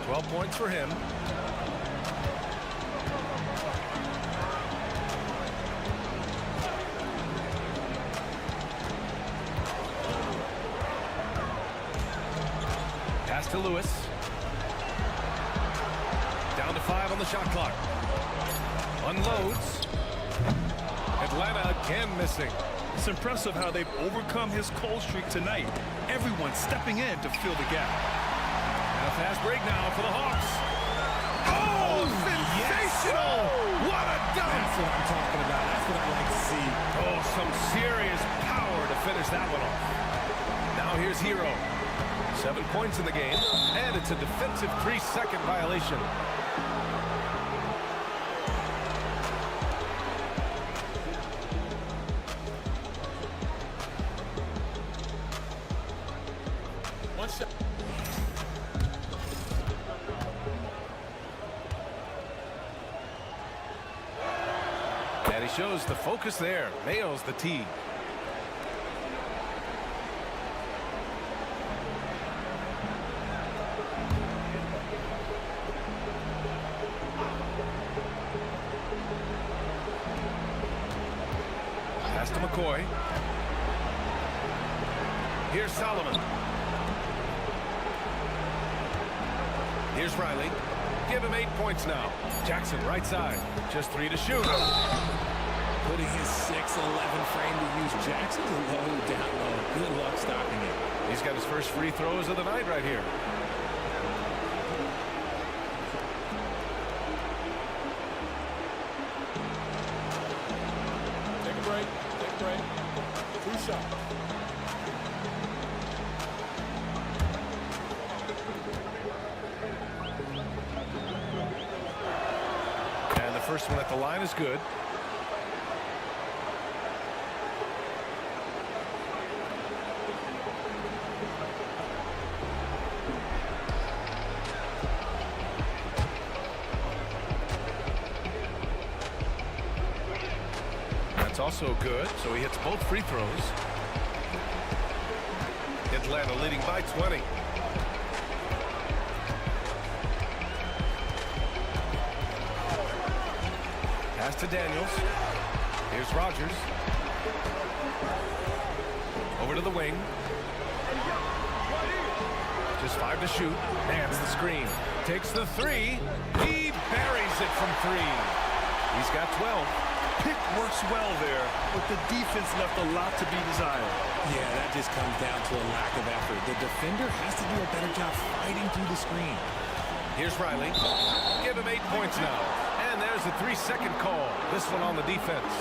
12 points for him. Pass to Lewis. Down to 5 on the shot clock. Unloads. Atlanta again missing. It's impressive how they've overcome his cold streak tonight. Everyone stepping in to fill the gap. And a fast break now for the Hawks. Oh, sensational! Yes. What a dunk! That's what I'm talking about. That's what I like to see. Oh, some serious power to finish that one off. Now here's Hero. 7 points in the game, and it's a defensive 3-second violation. One shot. And he shows the focus there. Nails the tee. Pass to McCoy. Here's Solomon. Here's Riley. Give him 8 points now. Jackson right side. Just 3 to shoot. Putting his 6'11" frame to use Jackson low down low. Good luck stopping it. He's got his first free throws of the night right here. Take a break. Take a break. 2 shots. And the first one at the line is good. That's also good, so he hits both free throws. Atlanta leading by 20. Pass to Daniels. Here's Rogers. Over to the wing. Just 5 to shoot. Mans the screen. Takes the 3. He buries it from 3. He's got 12. Pick works well there, but the defense left a lot to be desired. Yeah, that just comes down to a lack of effort. The defender has to do a better job fighting through the screen. Here's Riley. Give him 8 points now. And there's a 3-second call. This one on the defense.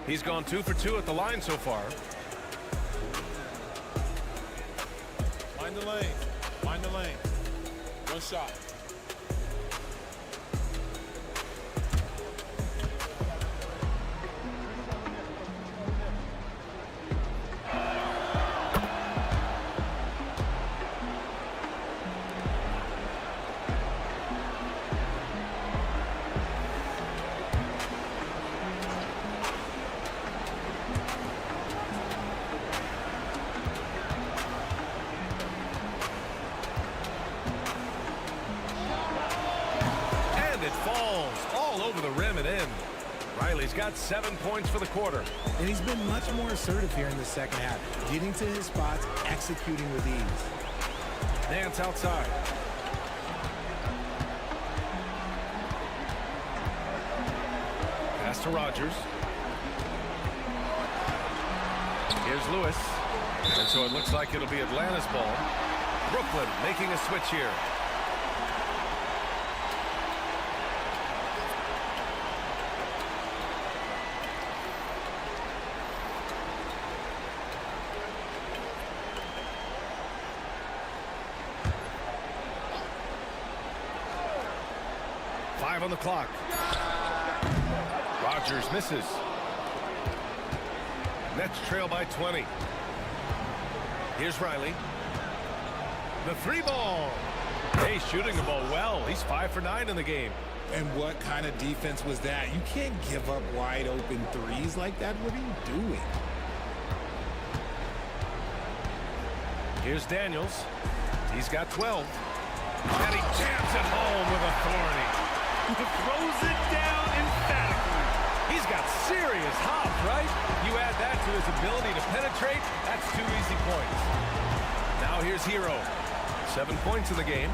He's gone 2 for 2 at the line so far. Find the lane. Find the lane. 1 shot. Riley's got 7 points for the quarter. And he's been much more assertive here in the second half, getting to his spots, executing with ease. Nance outside. Pass to Rogers. Here's Lewis. And so it looks like it'll be Atlanta's ball. Brooklyn making a switch here. On the clock. Rogers misses. Nets trail by 20. Here's Riley. The three ball. Hey, shooting the ball well. He's 5 for 9 in the game. And what kind of defense was that? You can't give up wide open threes like that. What are you doing? Here's Daniels. He's got 12. And he jams it home with authority. Throws it down emphatically. He's got serious hops, right? You add that to his ability to penetrate, that's 2 easy points. Now here's Hero. 7 points in the game.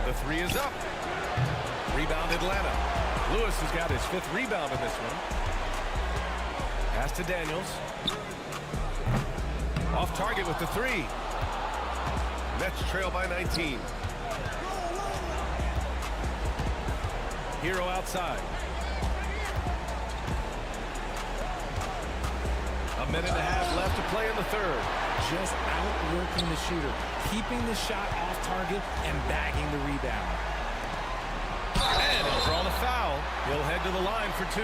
The three is up. Rebound Atlanta. Lewis has got his 5th rebound in this one. Pass to Daniels. Off target with the 3. Nets trail by 19. Hero outside. A minute and a half left to play in the third. Just outworking the shooter, keeping the shot off target and bagging the rebound. And he'll draw the foul. He'll head to the line for 2.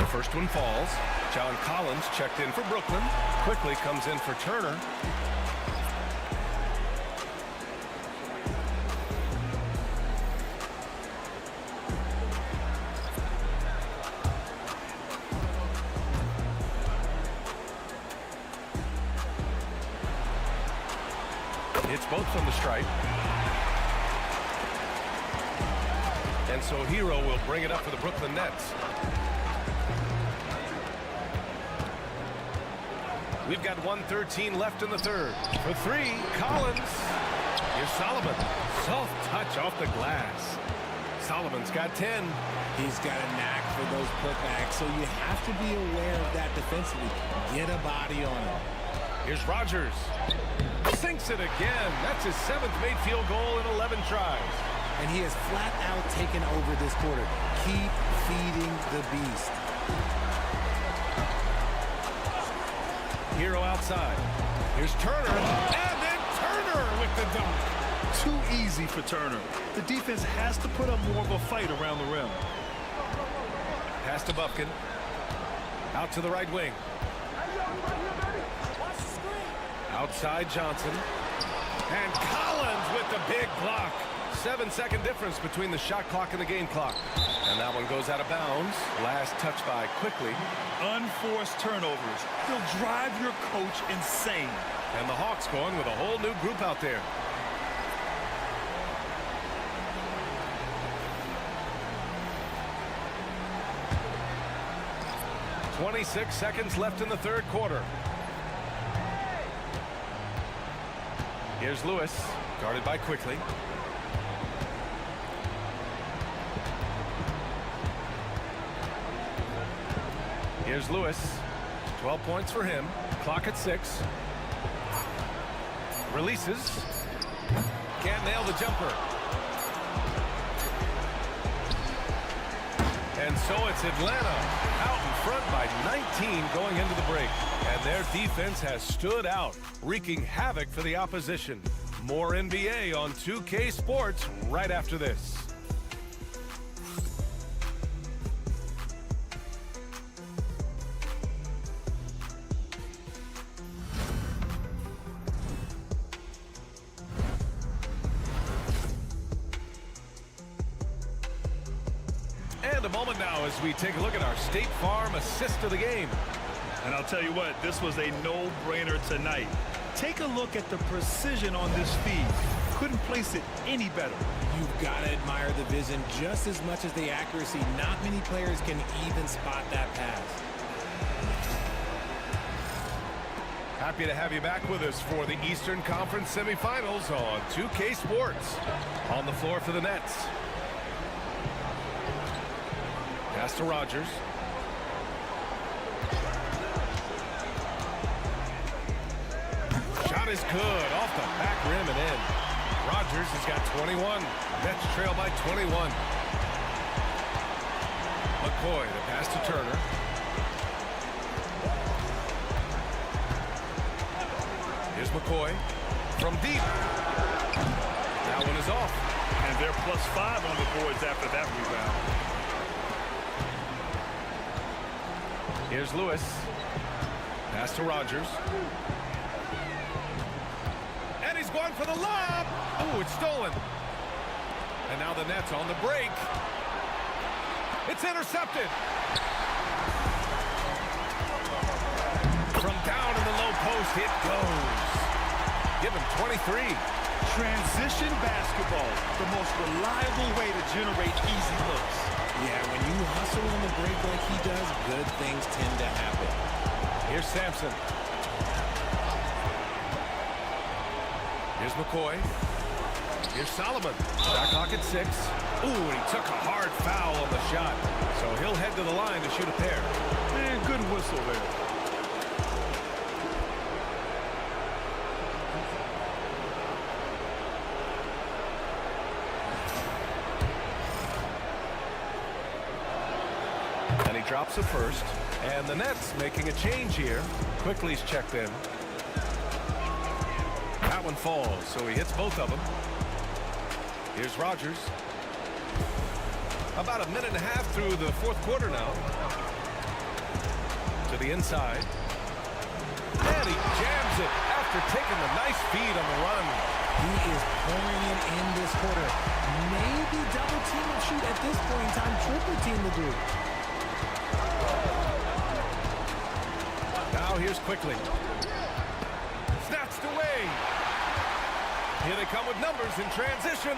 First one falls. John Collins checked in for Brooklyn. Quickly comes in for Turner. Hits both from the stripe. And so Hero will bring it up for the Brooklyn Nets. We've got 1:13 left in the third. For 3, Collins. Here's Solomon. Soft touch off the glass. Solomon's got 10. He's got a knack for those putbacks, so you have to be aware of that defensively. Get a body on him. Here's Rogers. Sinks it again. That's his 7th made field goal in 11 tries. And he has flat out taken over this quarter. Keep feeding the beast. Hero outside. Here's Turner. And then Turner with the dunk. Too easy for Turner. The defense has to put up more of a fight around the rim. Pass to Bufkin. Out to the right wing. Outside Johnson. And Collins with the big block. 7-second difference between the shot clock and the game clock. And that one goes out of bounds. Last touch by quickly. Unforced turnovers. They'll drive your coach insane. And the Hawks going with a whole new group out there. .26 seconds left in the third quarter. Here's Lewis, guarded by Quickly. Here's Lewis. 12 points for him. Clock at 6. Releases. Can't nail the jumper. And so it's Atlanta out in front by 19 going into the break. And their defense has stood out, wreaking havoc for the opposition. More NBA on 2K Sports right after this. And a moment now as we take a look at our State Farm assist of the game. And I'll tell you what, this was a no-brainer tonight. Take a look at the precision on this feed. Couldn't place it any better. You've got to admire the vision just as much as the accuracy. Not many players can even spot that pass. Happy to have you back with us for the Eastern Conference semifinals on 2K Sports. On the floor for the Nets. Pass to Rogers. Shot is good off the back rim and in. Rogers has got 21. Nets trail by 21. McCoy, the pass to Turner. Here's McCoy from deep. That one is off. And they're +5 on the boards after that rebound. Here's Lewis. Pass to Rogers. And he's going for the lob. Oh, it's stolen. And now the Nets on the break. It's intercepted. From down in the low post, it goes. Give him 23. Transition basketball, the most reliable way to generate easy looks. Yeah, when you hustle on the break like he does, good things tend to happen. Here's Sampson. Here's McCoy. Here's Solomon. Shot clock at 6. Ooh, and he took a hard foul on the shot. So he'll head to the line to shoot a pair. Man, good whistle there. Drops it first, and the Nets making a change here. Quickly's checked in. That one falls, so he hits both of them. Here's Rogers. About a minute and a half through the fourth quarter now. To the inside. And he jams it after taking the nice feed on the run. He is pouring it in this quarter. Maybe double team and shoot at this point in time. Triple team the dude. Now here's Quickly. Snatched away. Here they come with numbers in transition.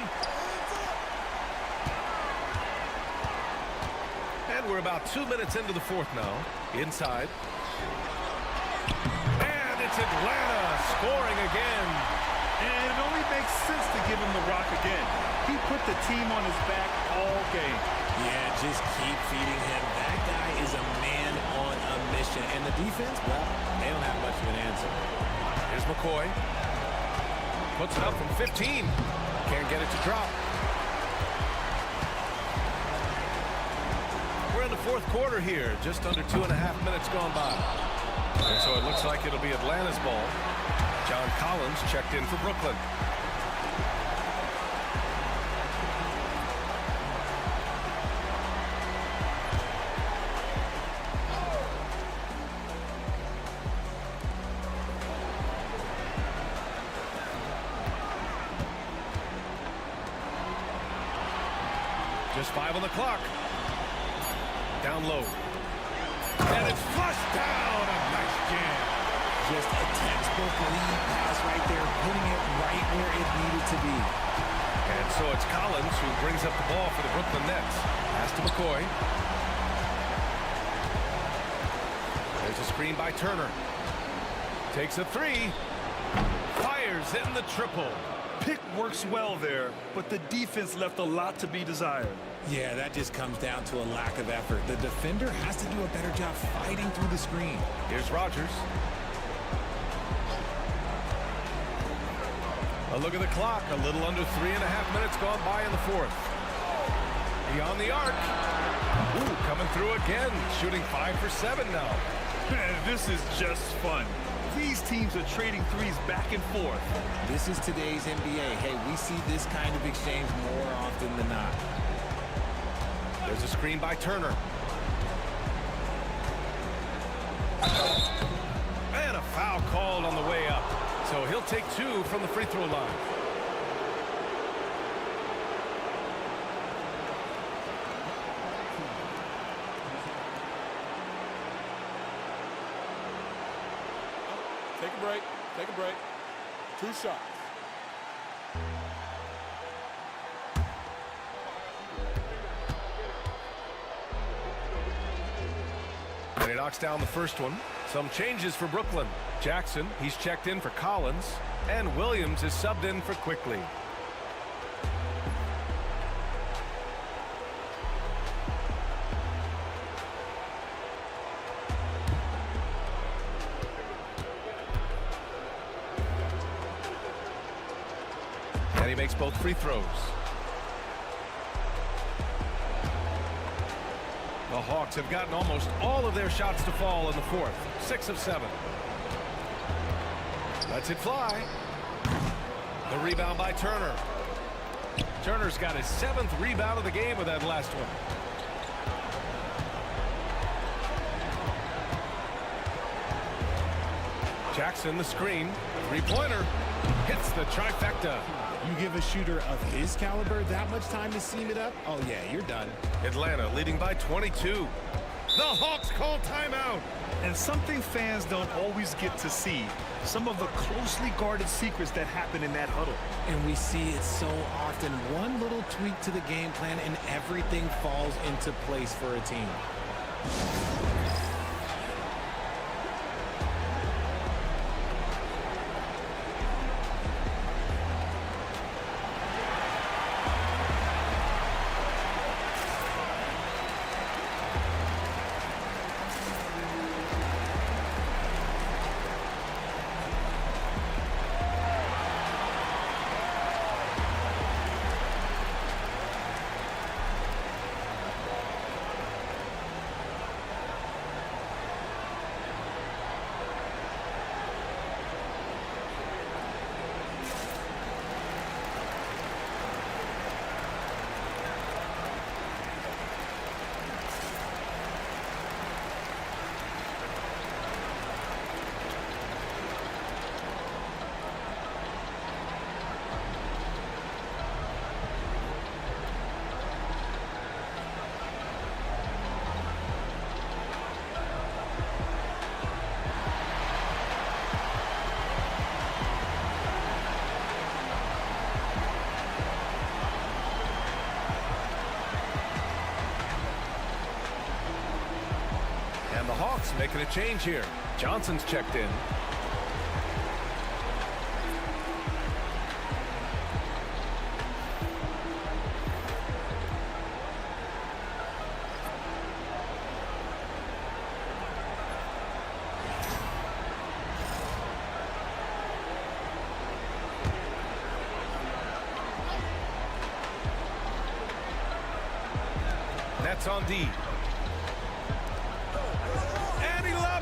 And we're about 2 minutes into the fourth now. Inside. And it's Atlanta scoring again. And it only makes sense to give him the rock again. He put the team on his back all game. Yeah, just keep feeding him. That guy is a man on a mission. And the defense, well, they don't have much of an answer. Here's McCoy. Puts it up from 15. Can't get it to drop. We're in the fourth quarter here. Just under 2.5 minutes gone by. And so it looks like it'll be Atlanta's ball. John Collins checked in for Brooklyn. Just 5 on the clock. Down low. And it's flushed down. A nice jam. Just a textbook lead pass right there, putting it right where it needed to be. And so it's Collins who brings up the ball for the Brooklyn Nets. Pass to McCoy. There's a screen by Turner. Takes a 3. Fires in the triple. Pick works well there, but the defense left a lot to be desired. Yeah, that just comes down to a lack of effort. The defender has to do a better job fighting through the screen. Here's Rogers. A look at the clock. A little under 3.5 minutes gone by in the fourth. Beyond the arc. Ooh, coming through again. Shooting 5 for 7 now. Man, this is just fun. These teams are trading threes back and forth. This is today's NBA. Hey, we see this kind of exchange more often than not. There's a screen by Turner. And a foul called on the way up. So he'll take 2 from the free throw line. Take a break. Take a break. 2 shots. And he knocks down the first one. Some changes for Brooklyn. Jackson, he's checked in for Collins. And Williams is subbed in for Quickly. And he makes both free throws. The Hawks have gotten almost all of their shots to fall in the fourth. 6 of 7. Lets it fly. The rebound by Turner. Turner's got his 7th rebound of the game with that last one. Jackson, the screen. Three-pointer. Hits the trifecta. You give a shooter of his caliber that much time to seam it up? Oh, yeah, you're done. Atlanta leading by 22. The Hawks call timeout. And something fans don't always get to see. Some of the closely guarded secrets that happen in that huddle. And we see it so often. One little tweak to the game plan and everything falls into place for a team. The Hawks making a change here. Johnson's checked in. Nets on D.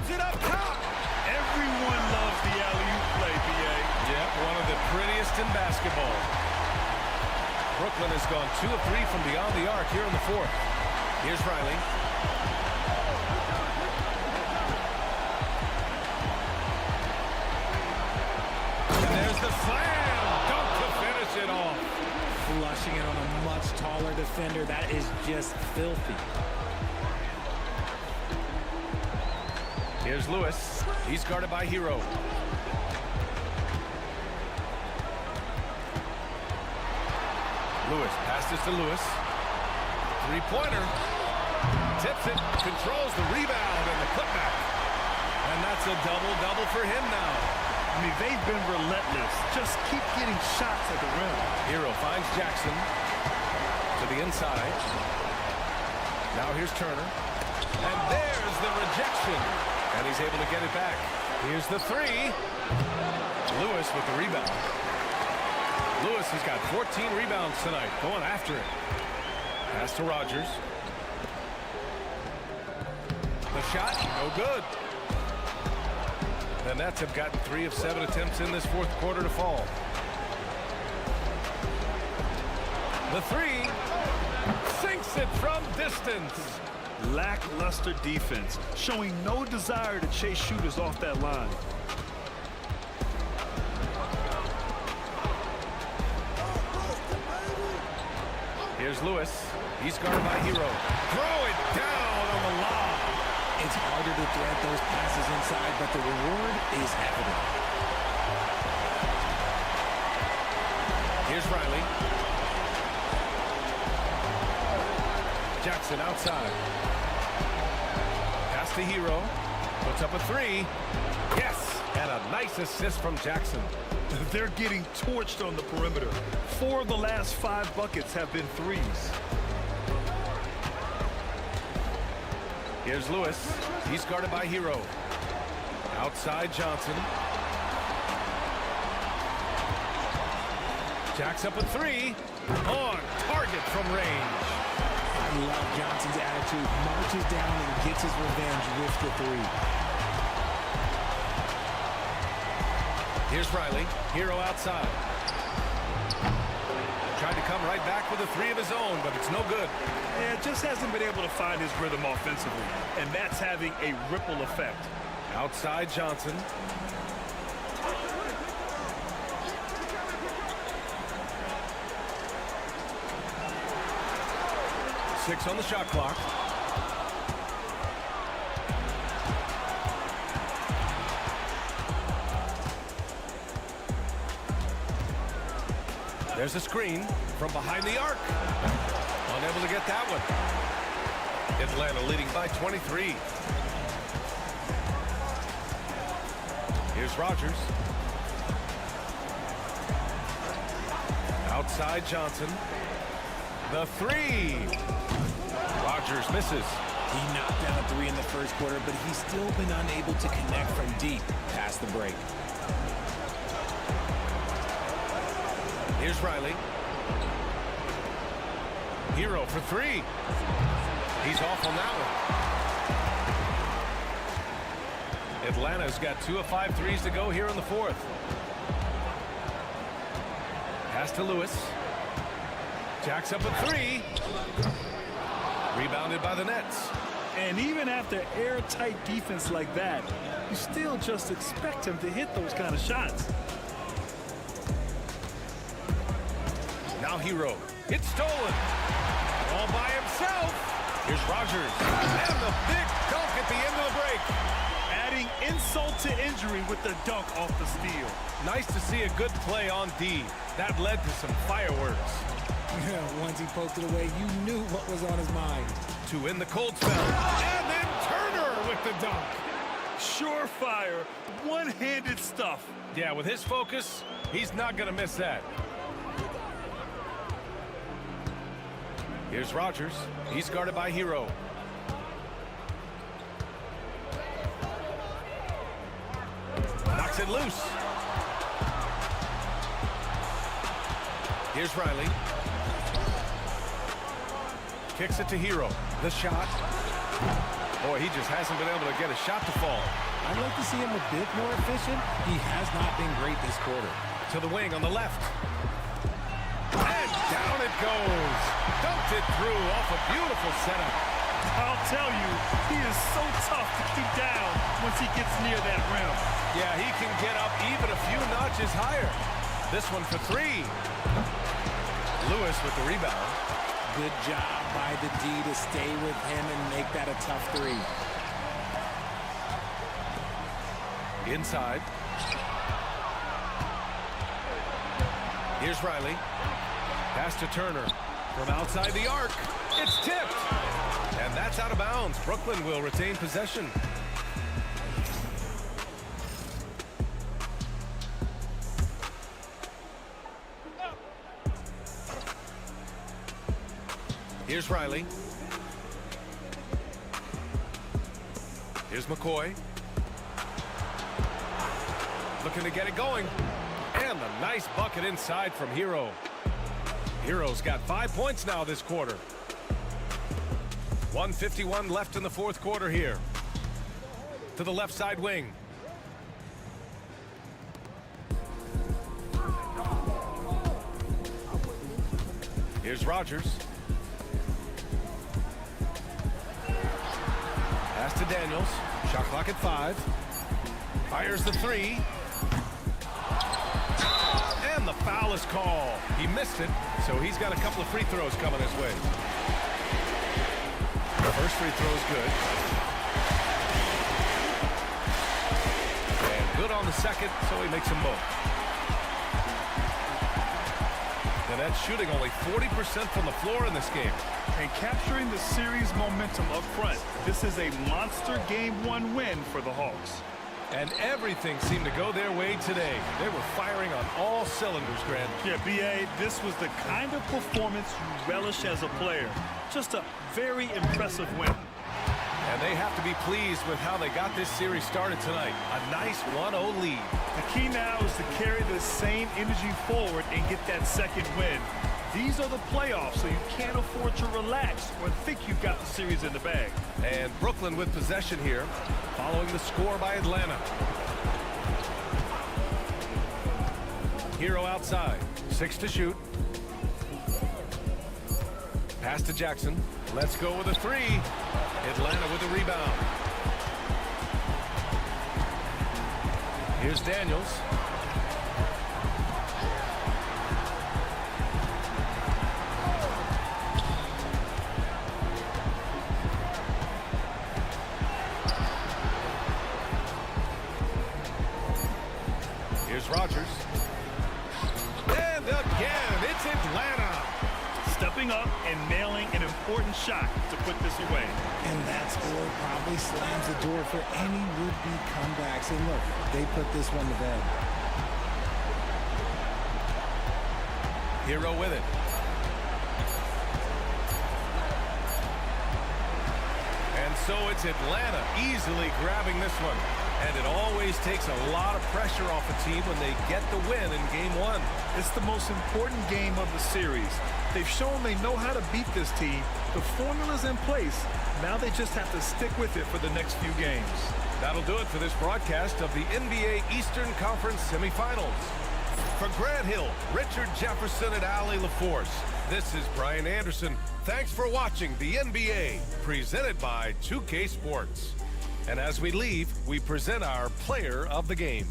It up top. Everyone loves the alley-oop play, BA. Yep, one of the prettiest in basketball. Brooklyn has gone 2 of 3 from beyond the arc here in the fourth. Here's Riley. And there's the slam. Dunk to finish it off. Flushing it on a much taller defender. That is just filthy. Here's Lewis. He's guarded by Hero. Lewis passes to Lewis. Three-pointer. Tips it. Controls the rebound and the putback. And that's a double-double for him now. I mean, they've been relentless. Just keep getting shots at the rim. Hero finds Jackson to the inside. Now here's Turner. And there's the rejection. And he's able to get it back. Here's the three. Lewis with the rebound. Lewis has got 14 rebounds tonight, going after it. Pass to Rogers. The shot, no good. The Nets have gotten 3 of 7 attempts in this fourth quarter to fall. The three sinks it from distance. Lackluster defense, showing no desire to chase shooters off that line. Here's Lewis. He's guarded by Hero. Throw it down on the lob. It's harder to thread those passes inside, but the reward is evident. Here's Riley. Jackson outside. Pass to Hero. Puts up a three. Yes! And a nice assist from Jackson. They're getting torched on the perimeter. 4 of the last 5 buckets have been threes. Here's Lewis. He's guarded by Hero. Outside Johnson. Jacks up a three. On target from range. I love Johnson's attitude. Marches down and gets his revenge with the three. Here's Riley. Hero outside. Tried to come right back with a three of his own, but it's no good. Yeah, just hasn't been able to find his rhythm offensively, and that's having a ripple effect. Outside Johnson. Six on the shot clock. There's a screen from behind the arc. Unable to get that one. Atlanta leading by 23. Here's Rogers. Outside Johnson. The three. Rogers misses. He knocked down a three in the first quarter, but he's still been unable to connect from deep past the break. Here's Riley. Hero for three. He's off on that one. Atlanta's got 2 of 5 threes to go here in the fourth. Pass to Lewis. Jacks up a three. Rebounded by the Nets. And even after airtight defense like that, you still just expect him to hit those kind of shots. Now Hero. It's stolen. All by himself. Here's Rogers. And the big dunk at the end of the break. Adding insult to injury with the dunk off the steal. Nice to see a good play on D. That led to some fireworks. Once he poked it away, you knew what was on his mind. To win the cold spell. And then Turner with the dunk. Surefire, one-handed stuff. Yeah, with his focus, he's not going to miss that. Here's Rogers. He's guarded by Hero. Knocks it loose. Here's Riley. Kicks it to Hero. The shot. Boy, he just hasn't been able to get a shot to fall. I'd like to see him a bit more efficient. He has not been great this quarter. To the wing on the left. And down it goes. Dumped it through off a beautiful setup. I'll tell you, he is so tough to keep down once he gets near that rim. Yeah, he can get up even a few notches higher. This one for three. Lewis with the rebound. Good job by the D to stay with him and make that a tough three. Inside. Here's Riley. Pass to Turner. From outside the arc. It's tipped. And that's out of bounds. Brooklyn will retain possession. Here's Riley. Here's McCoy. Looking to get it going. And a nice bucket inside from Hero. Hero's got 5 points now this quarter. 1:51 left in the fourth quarter here. To the left side wing. Here's Rodgers. Pass to Daniels. Shot clock at 5. Fires the 3. And the foul is called. He missed it, so he's got a couple of free throws coming his way. The first free throw is good. And good on the second, so he makes them both. And that's shooting only 40% from the floor in this game. And capturing the series momentum up front. This is a monster Game 1 win for the Hawks. And everything seemed to go their way today. They were firing on all cylinders, Grant. Yeah, B.A., this was the kind of performance you relish as a player. Just a very impressive win. And they have to be pleased with how they got this series started tonight. A nice 1-0 lead. The key now is to carry the same energy forward and get that second win. These are the playoffs, so you can't afford to relax or think you've got the series in the bag. And Brooklyn with possession here, following the score by Atlanta. Hero outside, 6 to shoot. Pass to Jackson. Let's go with a 3. Atlanta with the rebound. Here's Daniels. Here's Rodgers. And again, it's Atlanta. Stepping up and nailing an important shot to put this away. And that score probably slams the door for any would-be comebacks. And look, they put this one to bed. Hero with it. And so it's Atlanta easily grabbing this one. And it always takes a lot of pressure off a team when they get the win in Game 1. It's the most important game of the series. They've shown they know how to beat this team. The formula's in place. Now they just have to stick with it for the next few games. That'll do it for this broadcast of the NBA Eastern Conference semifinals. For Grant Hill, Richard Jefferson, and Allie LaForce, this is Brian Anderson. Thanks for watching the NBA, presented by 2K Sports. And as we leave, we present our player of the game.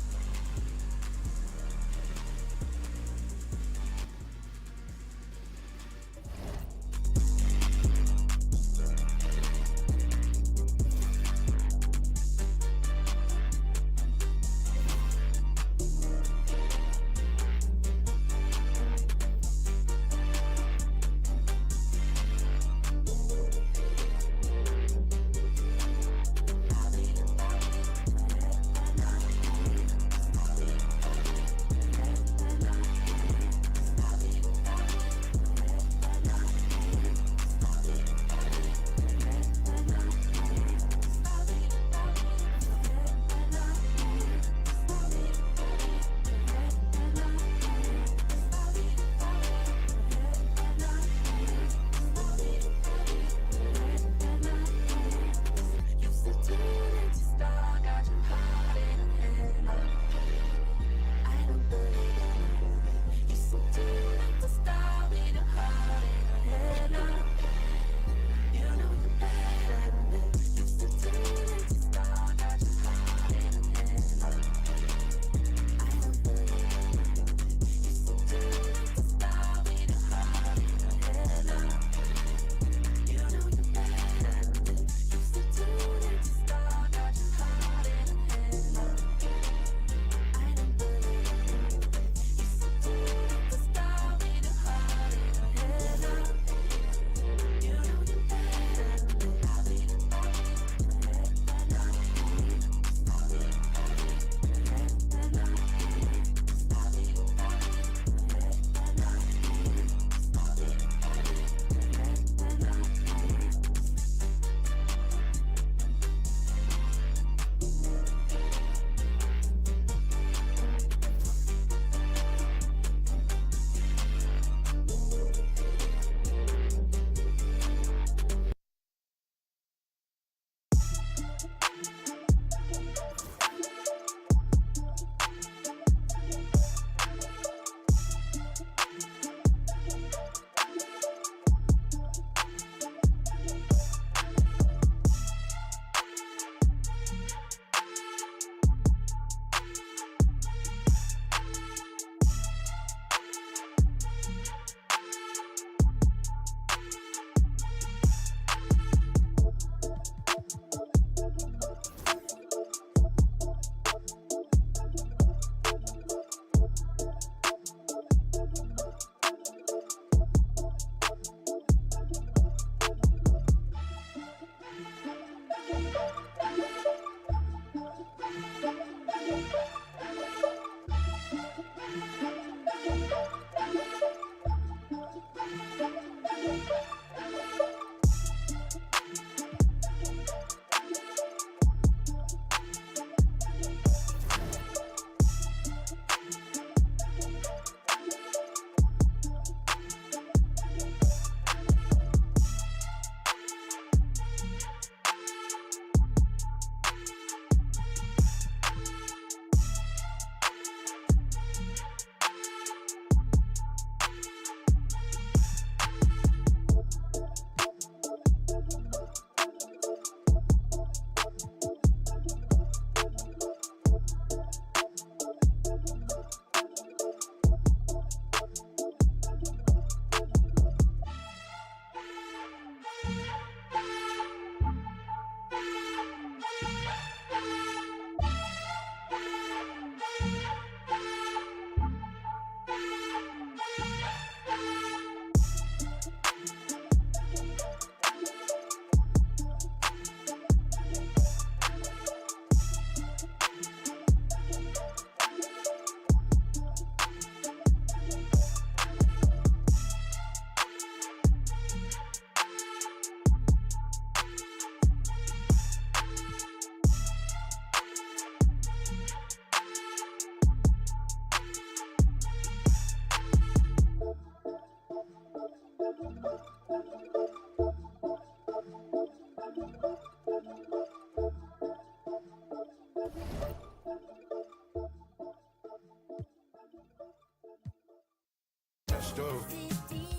Stove,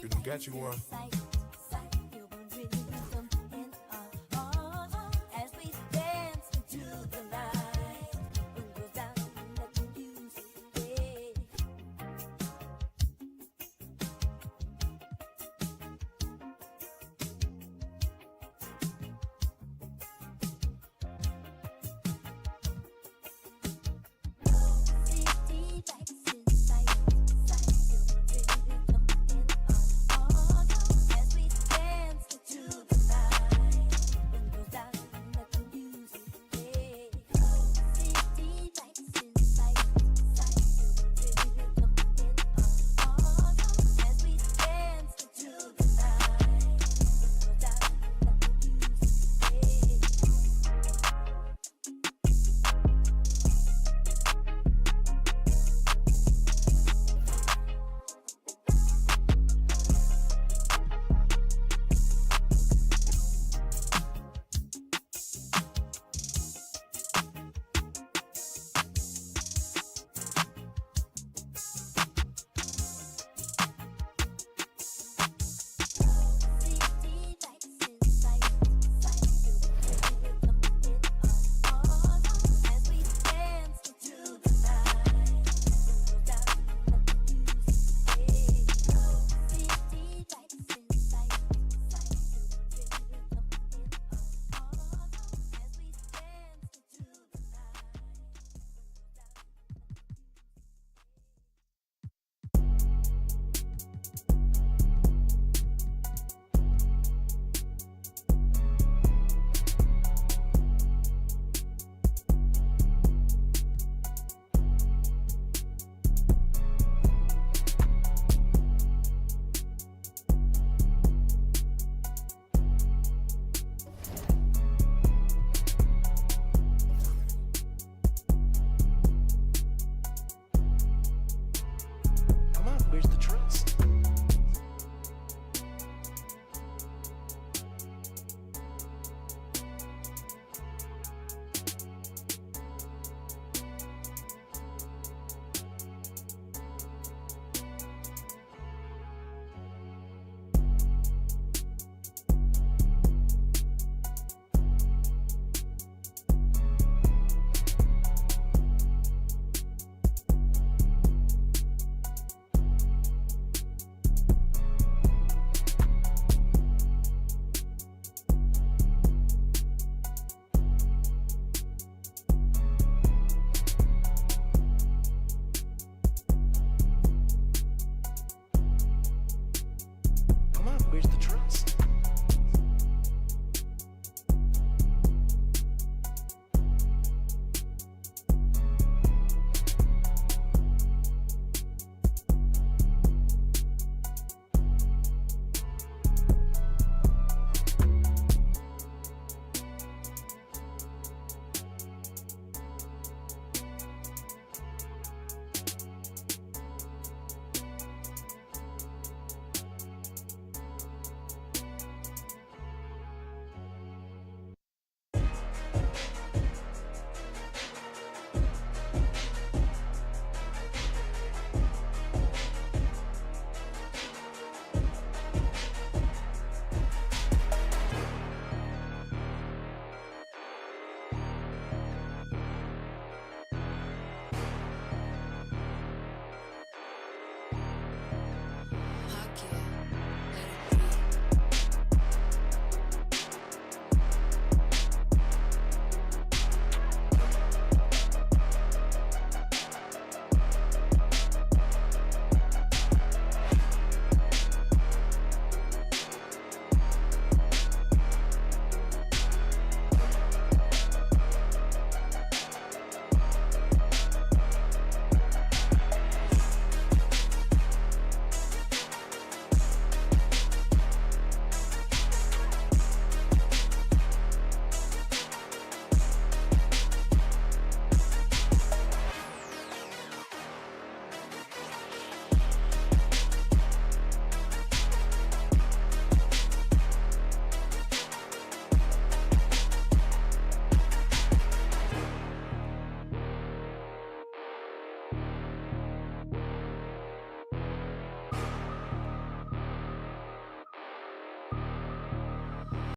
you got you one.